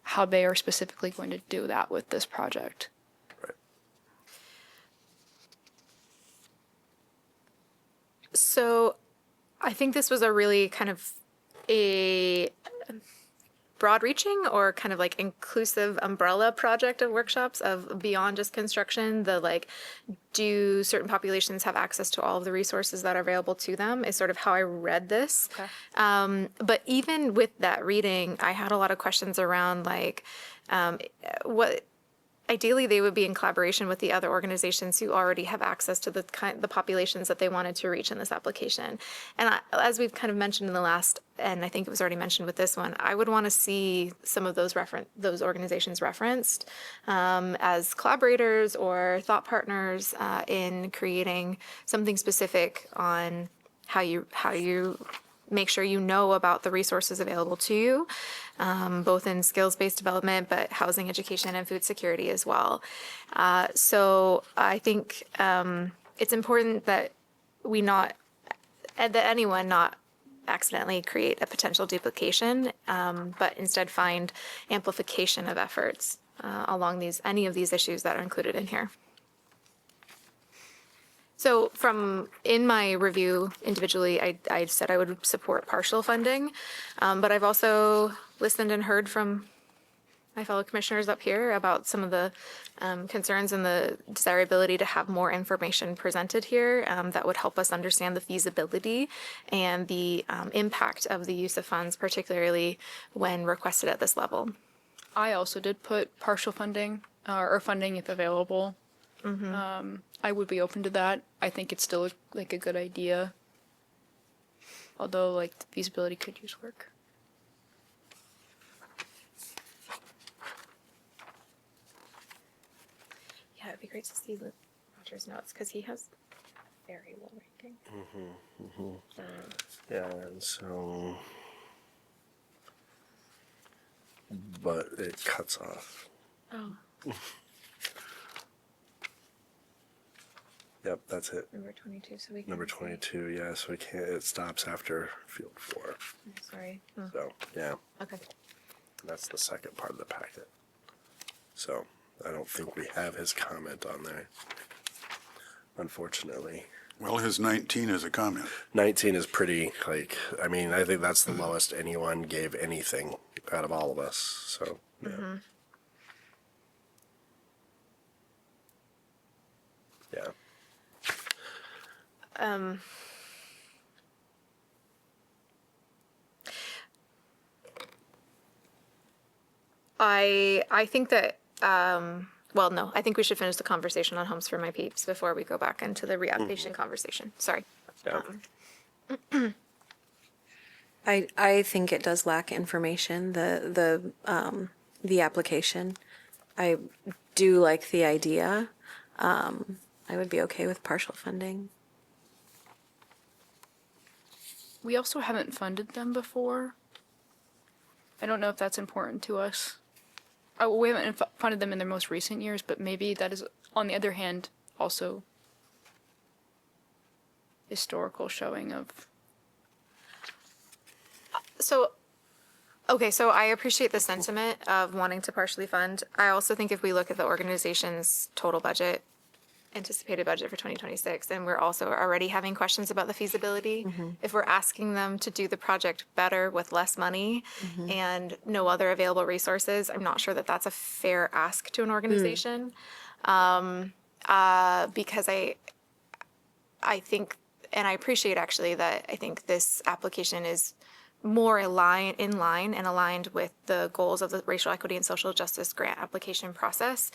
how they are specifically going to do that with this project. So I think this was a really kind of a broad-reaching or kind of like inclusive umbrella project of workshops of beyond just construction. The like, do certain populations have access to all of the resources that are available to them is sort of how I read this. Okay. But even with that reading, I had a lot of questions around like what ideally they would be in collaboration with the other organizations who already have access to the populations that they wanted to reach in this application. And as we've kind of mentioned in the last, and I think it was already mentioned with this one, I would want to see some of those organizations referenced as collaborators or thought partners in creating something specific on how you make sure you know about the resources available to you, both in skills-based development, but housing, education, and food security as well. So I think it's important that that anyone not accidentally create a potential duplication, but instead find amplification of efforts along any of these issues that are included in here. So in my review individually, I said I would support partial funding, but I've also listened and heard from my fellow commissioners up here about some of the concerns and the desirability to have more information presented here that would help us understand the feasibility and the impact of the use of funds, particularly when requested at this level. I also did put partial funding or funding if available. I would be open to that. I think it's still like a good idea. Although like the feasibility could use work. Yeah, it'd be great to see Roger's notes because he has very low ranking. Yeah, and so, but it cuts off. Oh, Yep, that's it. number 22. So we can. Number 22, yeah, so we can't, it stops after field 4. Sorry. So, yeah, Okay. that's the second part of the packet. So, I don't think we have his comment on there, unfortunately. Well, his 19 is a comment. 19 is pretty, like, I mean, I think that's the lowest anyone gave anything out of all of us, so, yeah. Yeah. I think that well, no, I think we should finish the conversation on Homes for My Peeps before we go back into the reapplication conversation. Sorry. Yeah. I think it does lack information, the application. I do like the idea. I would be okay with partial funding. We also haven't funded them before. I don't know if that's important to us. Oh, we haven't funded them in their most recent years, but maybe that is, on the other hand, also historical showing of. So, okay, so I appreciate the sentiment of wanting to partially fund. I also think if we look at the organization's total budget, anticipated budget for 2026, and we're also already having questions about the feasibility, if we're asking them to do the project better with less money and no other available resources, I'm not sure that that's a fair ask to an organization. Because I think, and I appreciate actually that I think this application is more in line and aligned with the goals of the Racial Equity and Social Justice Grant application process.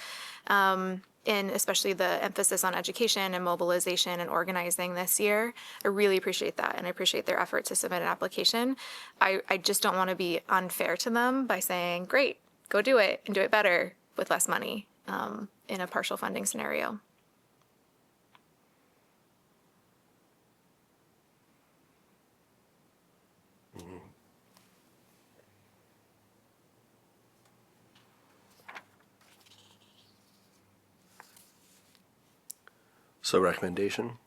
And especially the emphasis on education and mobilization and organizing this year. I really appreciate that, and I appreciate their effort to submit an application. I just don't want to be unfair to them by saying, great, go do it and do it better with less money in a partial funding scenario. So recommendation?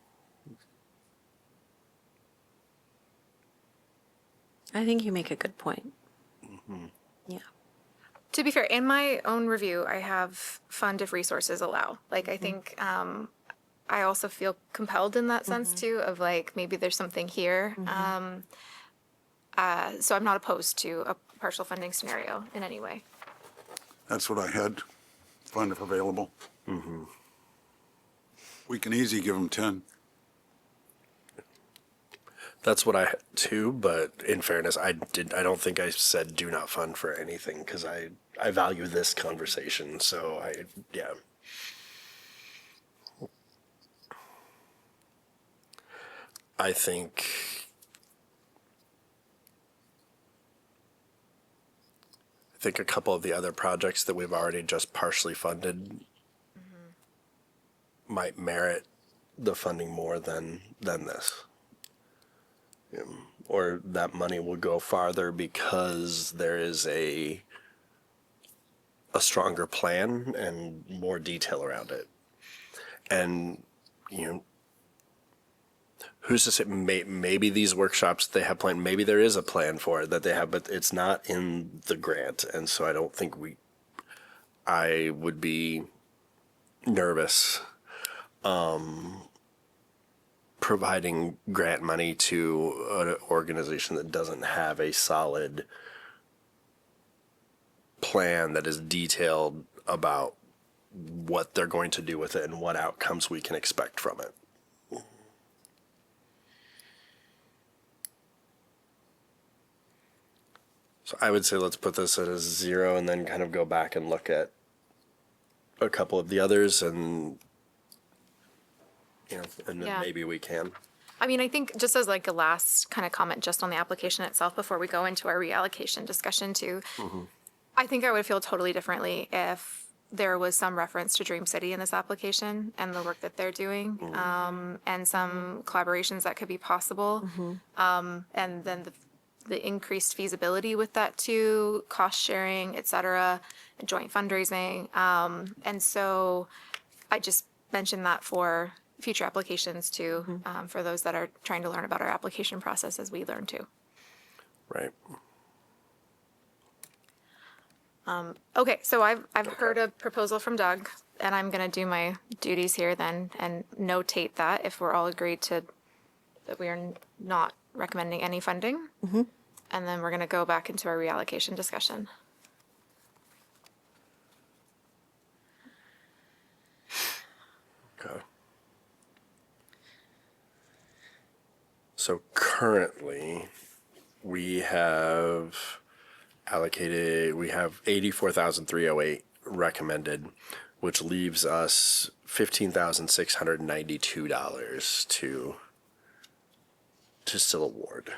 I think you make a good point. Yeah. To be fair, in my own review, I have fund if resources allow. Like, I think I also feel compelled in that sense too, of like, maybe there's something here. so I'm not opposed to a partial funding scenario in any way. That's what I had, fund if available. We can easy give them 10. That's what I had too, but in fairness, I don't think I said do not fund for anything because I value this conversation. So yeah. I think a couple of the other projects that we've already just partially funded might merit the funding more than this. Or that money will go farther because there is a stronger plan and more detail around it. And, who's to say, maybe these workshops they have planned, maybe there is a plan for it that they have, but it's not in the grant. And so I don't think I would be nervous providing grant money to an organization that doesn't have a solid plan that is detailed about what they're going to do with it and what outcomes we can expect from it. So I would say let's put this at a 0 and then kind of go back and look at a couple of the others and and then Yeah. maybe we can. I mean, I think just as like a last kind of comment just on the application itself before we go into our reallocation discussion too, I think I would feel totally differently if there was some reference to Dream City in this application and the work that they're doing, and some collaborations that could be possible. And then the increased feasibility with that too, cost sharing, et cetera, joint fundraising. And so I just mentioned that for future applications too, for those that are trying to learn about our application process as we learn too. Right. Okay, so I've heard a proposal from Doug, and I'm gonna do my duties here then and notate that if we're all agreed to, that we are not recommending any funding. And then we're gonna go back into our reallocation discussion. Okay. So currently, we have 84,308 recommended, which leaves us $15,692 to still award.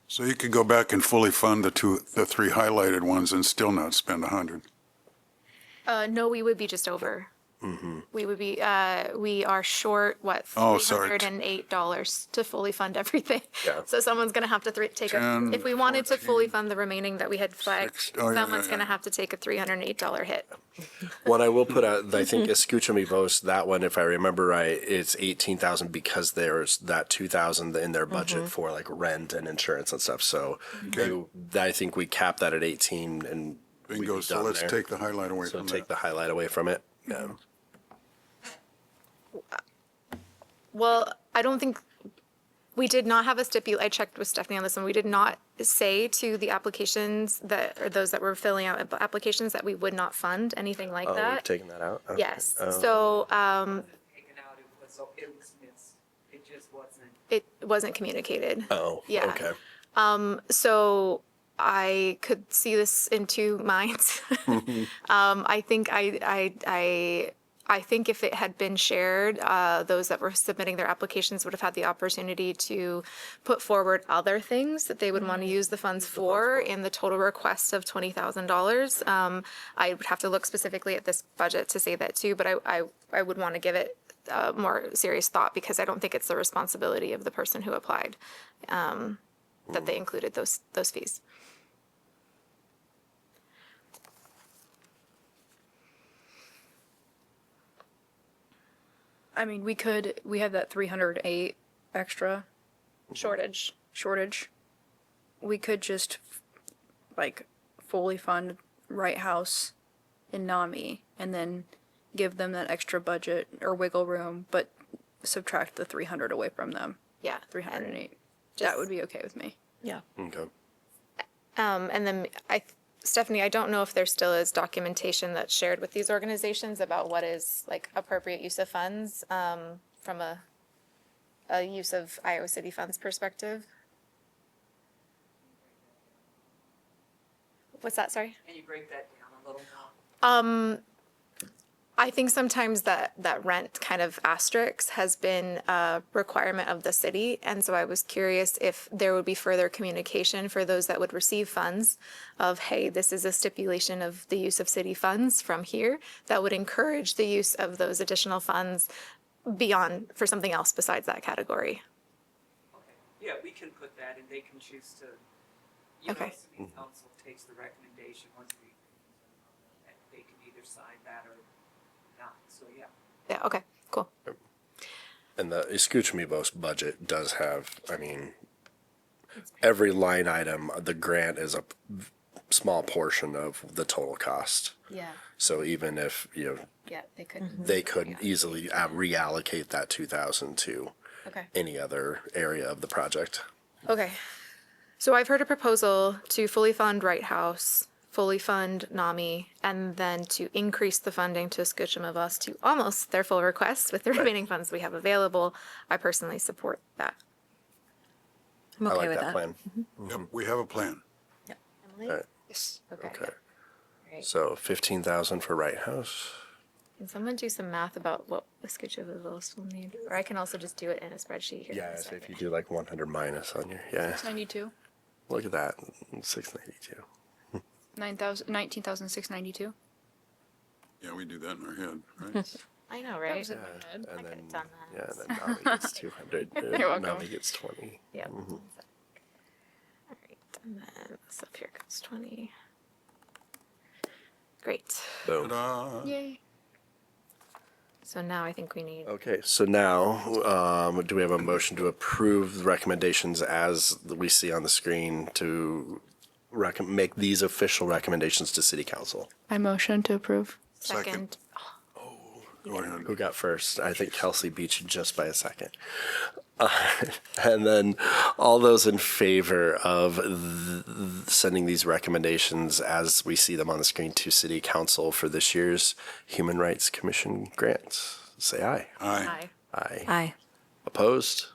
So you could go back and fully fund the 3 highlighted ones and still not spend 100. No, we would be just over. We would be, we are short, what, Oh, sorry. $308 to fully fund everything. Yeah. So someone's gonna have to take if we wanted to fully fund the remaining that we had flagged, Oh, yeah, someone's yeah, gonna yeah. have to take a $308 hit. What I will put out, I think Escúchame Voz, that one, if I remember right, it's 18,000 because there's that 2,000 in their budget for like rent and insurance and stuff. So I think we cap that at 18 and we'd be Bingo, so done let's there. take the highlight away So from take that. the highlight away from it. Yeah. Well, I don't think, we did not have a I checked with Stephanie on this one, we did not say to the applications or those that were filling out applications that we would not fund anything like Oh, we've that. taken that out? Okay. Yes, Oh. so, Taken out, it was missed. It just wasn't. it wasn't communicated. Oh, Yeah. okay. So I could see this in two minds. I think if it had been shared, those that were submitting their applications would have had the opportunity to put forward other things that they would want to use the funds for in the total request of $20,000. I would have to look specifically at this budget to say that too, but I would want to give it more serious thought because I don't think it's the responsibility of the person who applied that they included those fees. I mean, we have that 308 extra Shortage. shortage. We could just like fully fund Right House in NAMI and then give them that extra budget or wiggle room, but subtract the 300 away from them. Yeah. 308. That would be okay with me. Yeah. Okay. And then Stephanie, I don't know if there still is documentation that's shared with these organizations about what is like appropriate use of funds from a use of Iowa City funds perspective. What's that? Sorry. Can you break that down a little more? I think sometimes that rent kind of asterisk has been a requirement of the city. And so I was curious if there would be further communication for those that would receive funds of, hey, this is a stipulation of the use of city funds from here that would encourage the use of those additional funds beyond for something else besides that category. Okay, yeah, we can put that and they can choose to, you know, Okay. city council takes the recommendation once we, and they can either sign that or not, so yeah. Yeah, okay, cool. And the Escuchimivos budget does have, I mean, every line item, the grant is a small portion of the total cost. Yeah, So even if, yeah, they could. they could easily reallocate that 2,000 to Okay. any other area of the project. Okay. So I've heard a proposal to fully fund Wright House, fully fund NAMI, and then to increase the funding to Escuchimivos to almost their full request with the remaining funds we have available. I personally support that. I'm I okay like with that that. plan. Yep, we have a plan. Emily? Alright, Yes. Okay. okay. Great. So 15,000 for Wright House. Can someone do some math about what Escuchimivos will need? Or I can also just do it in a spreadsheet here. Yeah, so if you do like 100 minus on your, yeah, 92. look at that, 692. 19,692. Yeah, we do that in our head, right? I know, right? in my head. And I then, could've done that. yeah, then Nami gets 200. You're welcome. Nami gets 20. Yeah. All right, and then this up here goes 20. Great. Boom. Ta-da. Yay. So now I think we need, Okay, so now, do we have a motion to approve the recommendations as we see on the screen to make these official recommendations to City Council? I motion to approve. second. Go ahead. Who got first? I think Kelsey beat you just by a second. And then all those in favor of sending these recommendations as we see them on the screen to City Council for this year's Human Rights Commission grants, say aye. Aye. Aye. Aye. Opposed?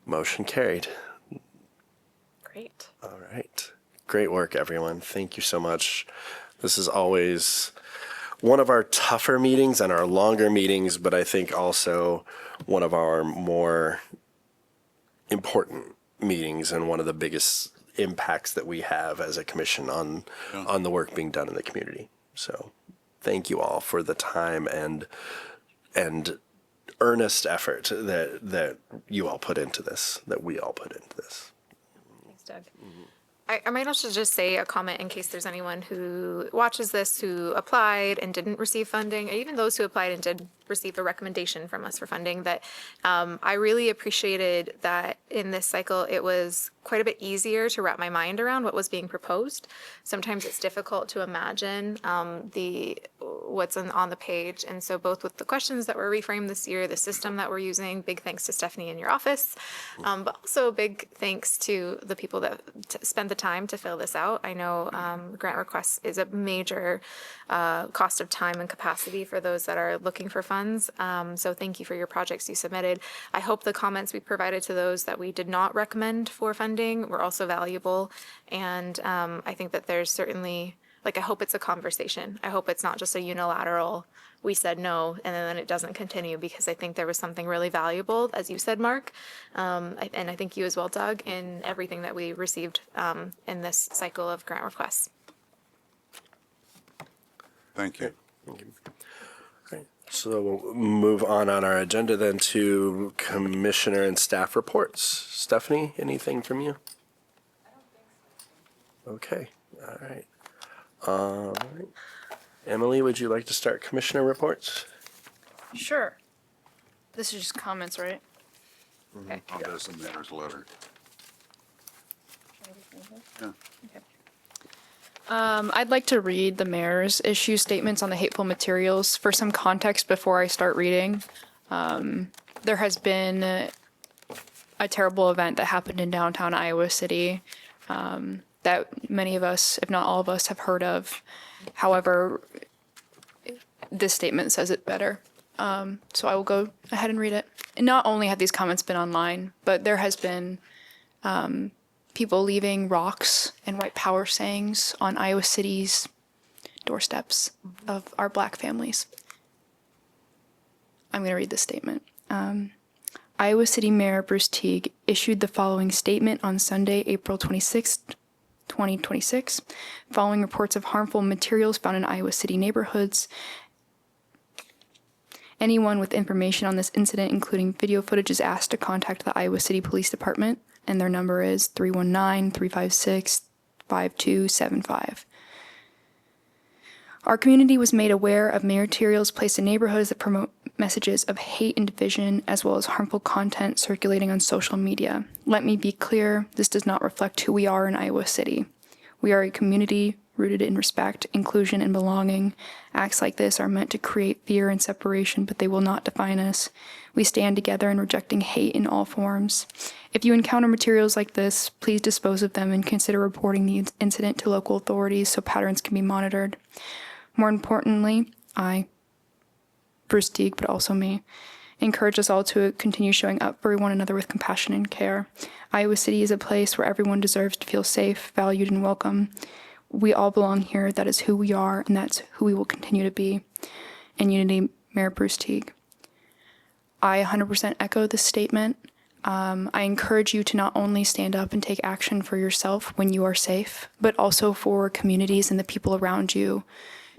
Motion carried. Great. All right. Great work, everyone. Thank you so much. This is always one of our tougher meetings and our longer meetings, but I think also one of our more important meetings and one of the biggest impacts that we have as a commission on the work being done in the community. So thank you all for the time and earnest effort that you all put into this, that we all put into this. Thanks, Doug. I might also just say a comment in case there's anyone who watches this who applied and didn't receive funding, or even those who applied and did receive a recommendation from us for funding, that I really appreciated that in this cycle it was quite a bit easier to wrap my mind around what was being proposed. Sometimes it's difficult to imagine what's on the page, and so both with the questions that were reframed this year, the system that we're using, big thanks to Stephanie in your office, but also big thanks to the people that spent the time to fill this out. I know grant requests is a major cost of time and capacity for those that are looking for funds. So thank you for your projects you submitted. I hope the comments we provided to those that we did not recommend for funding were also valuable. And I think that there's certainly, I hope it's a conversation. I hope it's not just a unilateral, we said no, and then it doesn't continue, because I think there was something really valuable, as you said, Mark, and I think you as well, Doug, in everything that we received in this cycle of grant requests. Thank you. Great. So we'll move on our agenda then to commissioner and staff reports. Stephanie, anything from you? Okay, all right. All right. Emily, would you like to start commissioner reports? Sure. This is just comments, right? Okay. Oh, there's the mayor's letter. Yeah. I'd like to read the mayor's issue statements on the hateful materials for some context before I start reading. There has been, a terrible event that happened in downtown Iowa City that many of us, if not all of us, have heard of. However, this statement says it better. So I will go ahead and read it. And not only have these comments been online, but there has been people leaving rocks and white power sayings on Iowa City's doorsteps of our Black families. I'm going to read this statement. Iowa City Mayor Bruce Teague issued the following statement on Sunday, April 26, 2026, following reports of harmful materials found in Iowa City neighborhoods. Anyone with information on this incident, including video footage, is asked to contact the Iowa City Police Department, and their number is 319-356-5275. Our community was made aware of materials placed in neighborhoods that promote messages of hate and division, as well as harmful content circulating on social media. Let me be clear, this does not reflect who we are in Iowa City. We are a community rooted in respect, inclusion, and belonging. Acts like this are meant to create fear and separation, but they will not define us. We stand together in rejecting hate in all forms. If you encounter materials like this, please dispose of them and consider reporting the incident to local authorities so patterns can be monitored. More importantly, I, Bruce Teague, but also me, encourage us all to continue showing up for one another with compassion and care. Iowa City is a place where everyone deserves to feel safe, valued, and welcome. We all belong here. That is who we are, and that's who we will continue to be. In unity, Mayor Bruce Teague. I 100% echo this statement. I encourage you to not only stand up and take action for yourself when you are safe, but also for communities and the people around you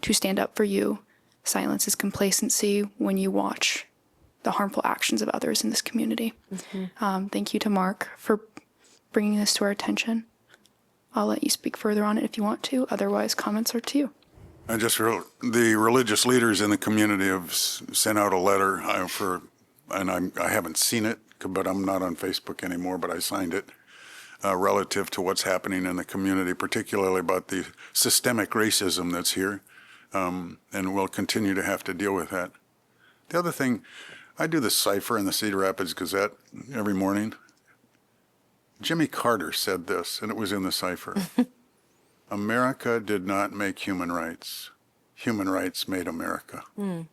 to stand up for you. Silence is complacency when you watch the harmful actions of others in this community. Thank you to Mark for bringing this to our attention. I'll let you speak further on it if you want to. Otherwise, comments are to you. I just wrote, the religious leaders in the community have sent out a letter and I haven't seen it, but I'm not on Facebook anymore, but I signed it, relative to what's happening in the community, particularly about the systemic racism that's here. And we'll continue to have to deal with that. The other thing, I do the cipher in the Cedar Rapids Gazette every morning. Jimmy Carter said this, and it was in the cipher. America did not make human rights. Human rights made America. And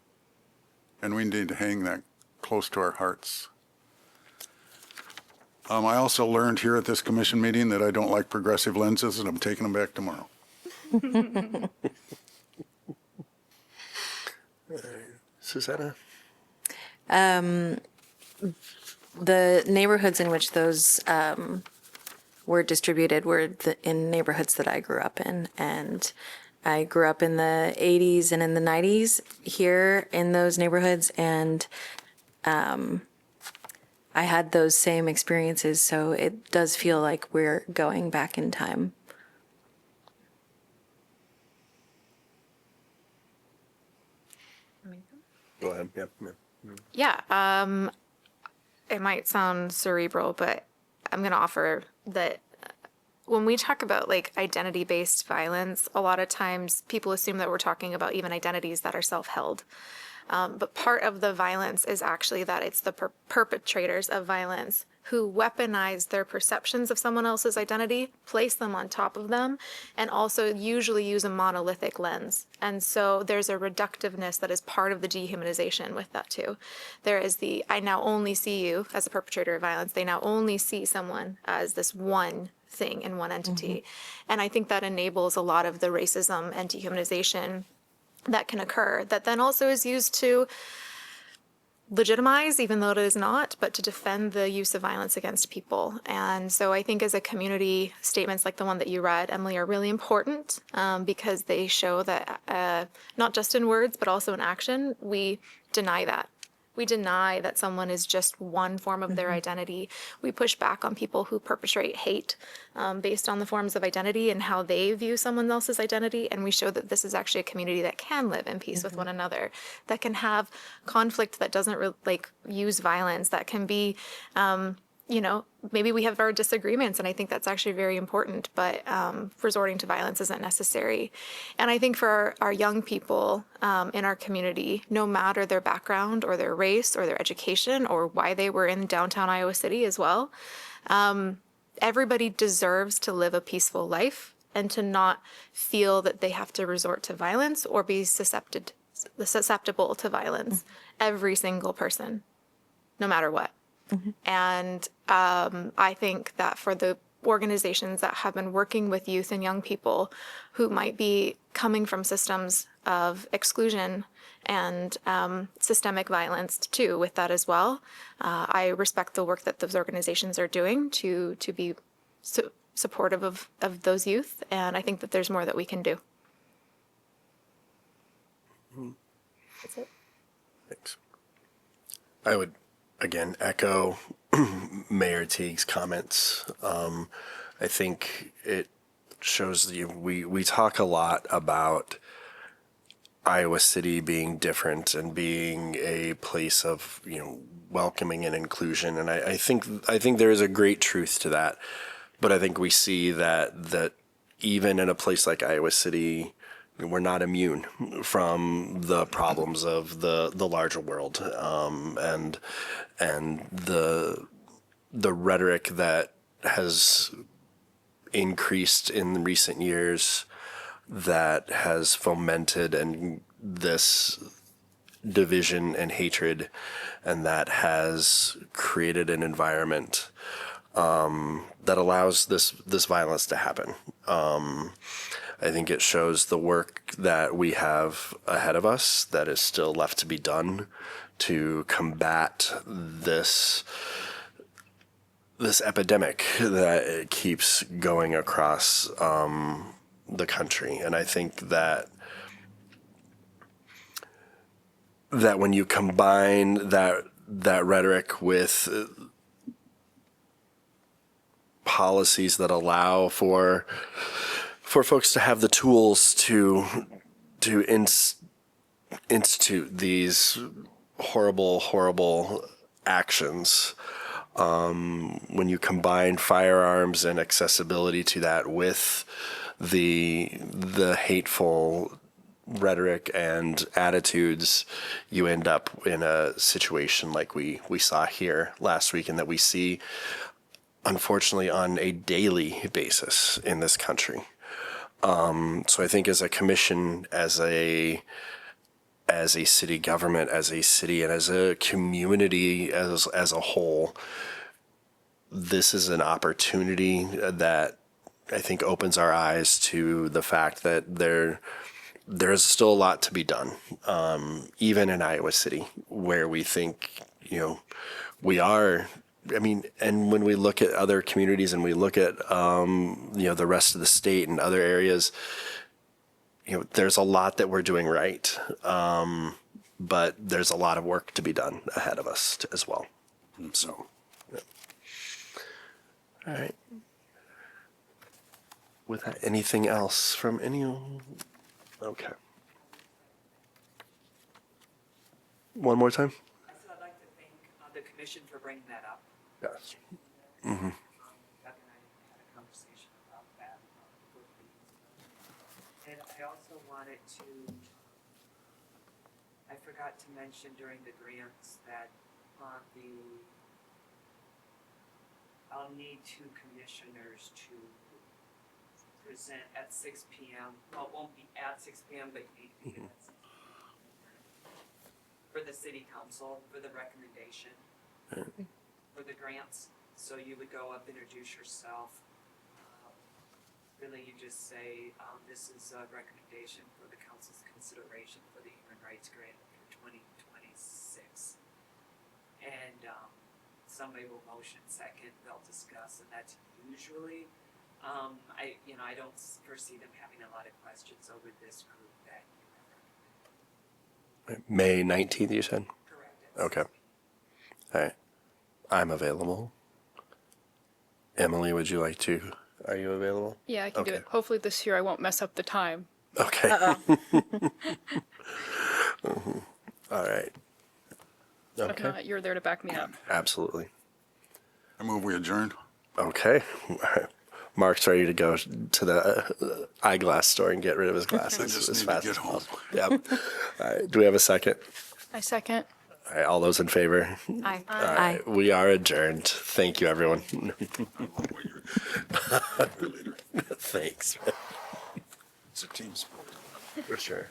we need to hang that close to our hearts. I also learned here at this commission meeting that I don't like progressive lenses, and I'm taking them back tomorrow. Susanna? The neighborhoods in which those were distributed were in neighborhoods that I grew up in. And I grew up in the 80s and in the 90s here in those neighborhoods. And I had those same experiences. So it does feel like we're going back in time. Go ahead. Yep. Yeah, it might sound cerebral, but I'm going to offer that when we talk about like identity-based violence, a lot of times people assume that we're talking about even identities that are self-held. But part of the violence is actually that it's the perpetrators of violence who weaponize their perceptions of someone else's identity, place them on top of them, and also usually use a monolithic lens. And so there's a reductiveness that is part of the dehumanization with that too. There is the, I now only see you as a perpetrator of violence. They now only see someone as this one thing and one entity. And I think that enables a lot of the racism and dehumanization that can occur, that then also is used to legitimize, even though it is not, but to defend the use of violence against people. And so I think as a community, statements like the one that you read, Emily, are really important because they show that not just in words, but also in action, we deny that. We deny that someone is just one form of their identity. We push back on people who perpetrate hate based on the forms of identity and how they view someone else's identity. And we show that this is actually a community that can live in peace with one another, that can have conflict that doesn't use violence, that can be maybe we have our disagreements, and I think that's actually very important, but resorting to violence isn't necessary. And I think for our young people in our community, no matter their background or their race or their education or why they were in downtown Iowa City as well, everybody deserves to live a peaceful life and to not feel that they have to resort to violence or be susceptible to violence. Every single person, no matter what. And I think that for the organizations that have been working with youth and young people who might be coming from systems of exclusion and systemic violence too, with that as well, I respect the work that those organizations are doing to be supportive of those youth, and I think that there's more that we can do. That's it. Thanks. I would again echo Mayor Teague's comments. I think it shows that we talk a lot about Iowa City being different and being a place of welcoming and inclusion, and I think there is a great truth to that. But I think we see that even in a place like Iowa City, we're not immune from the problems of the larger world, and the rhetoric that has increased in recent years that has fomented and this division and hatred, and that has created an environment that allows this violence to happen. I think it shows the work that we have ahead of us that is still left to be done to combat this epidemic that keeps going across the country. And I think that when you combine that rhetoric with policies that allow for folks to have the tools to institute these horrible actions, when you combine firearms and accessibility to that with the hateful rhetoric and attitudes, you end up in a situation like we saw here last week, and that we see unfortunately on a daily basis in this country. So I think as a commission, as a city government, as a city, and as a community as a whole, this is an opportunity that I think opens our eyes to the fact that there's still a lot to be done, even in Iowa City, where we think, we are. I mean, and when we look at other communities and we look at, the rest of the state and other areas, there's a lot that we're doing right. But there's a lot of work to be done ahead of us as well. So, yeah. All right. With that, anything else from anyone? Okay. One more time? So I'd like to thank the commission for bringing that up. Yes. Doug and I had a conversation about that before the meeting. And I also wanted to, I forgot to mention during the grants that I'll need 2 commissioners to present at 6 p.m. Well, it won't be at 6 p.m., but you need to be at 6 p.m. for the city council, for the recommendation. For the grants. So you would go up, introduce yourself. Really, you just say, this is a recommendation for the council's consideration for the human rights grant for 2026. And somebody will motion second, they'll discuss, and that's usually, I don't foresee them having a lot of questions over this group that you have recommended. May 19th, you said? Correct. Okay. All right. I'm available. Emily, would you like to? Are you available? Yeah, I can do Okay. it. Hopefully this year I won't mess up the time. Okay. Mhm. All right. If Okay. not, you're there to back me up. Absolutely. I move we adjourn. Okay. Mark's ready to go to the eyeglass store and get rid of his glasses just as need to fast get as home. possible. Yep. All right. Do we have a second? I second. All right. All those in favor? Aye. All right. We are adjourned. Thank you, everyone. Thanks. It's a team sport. For sure.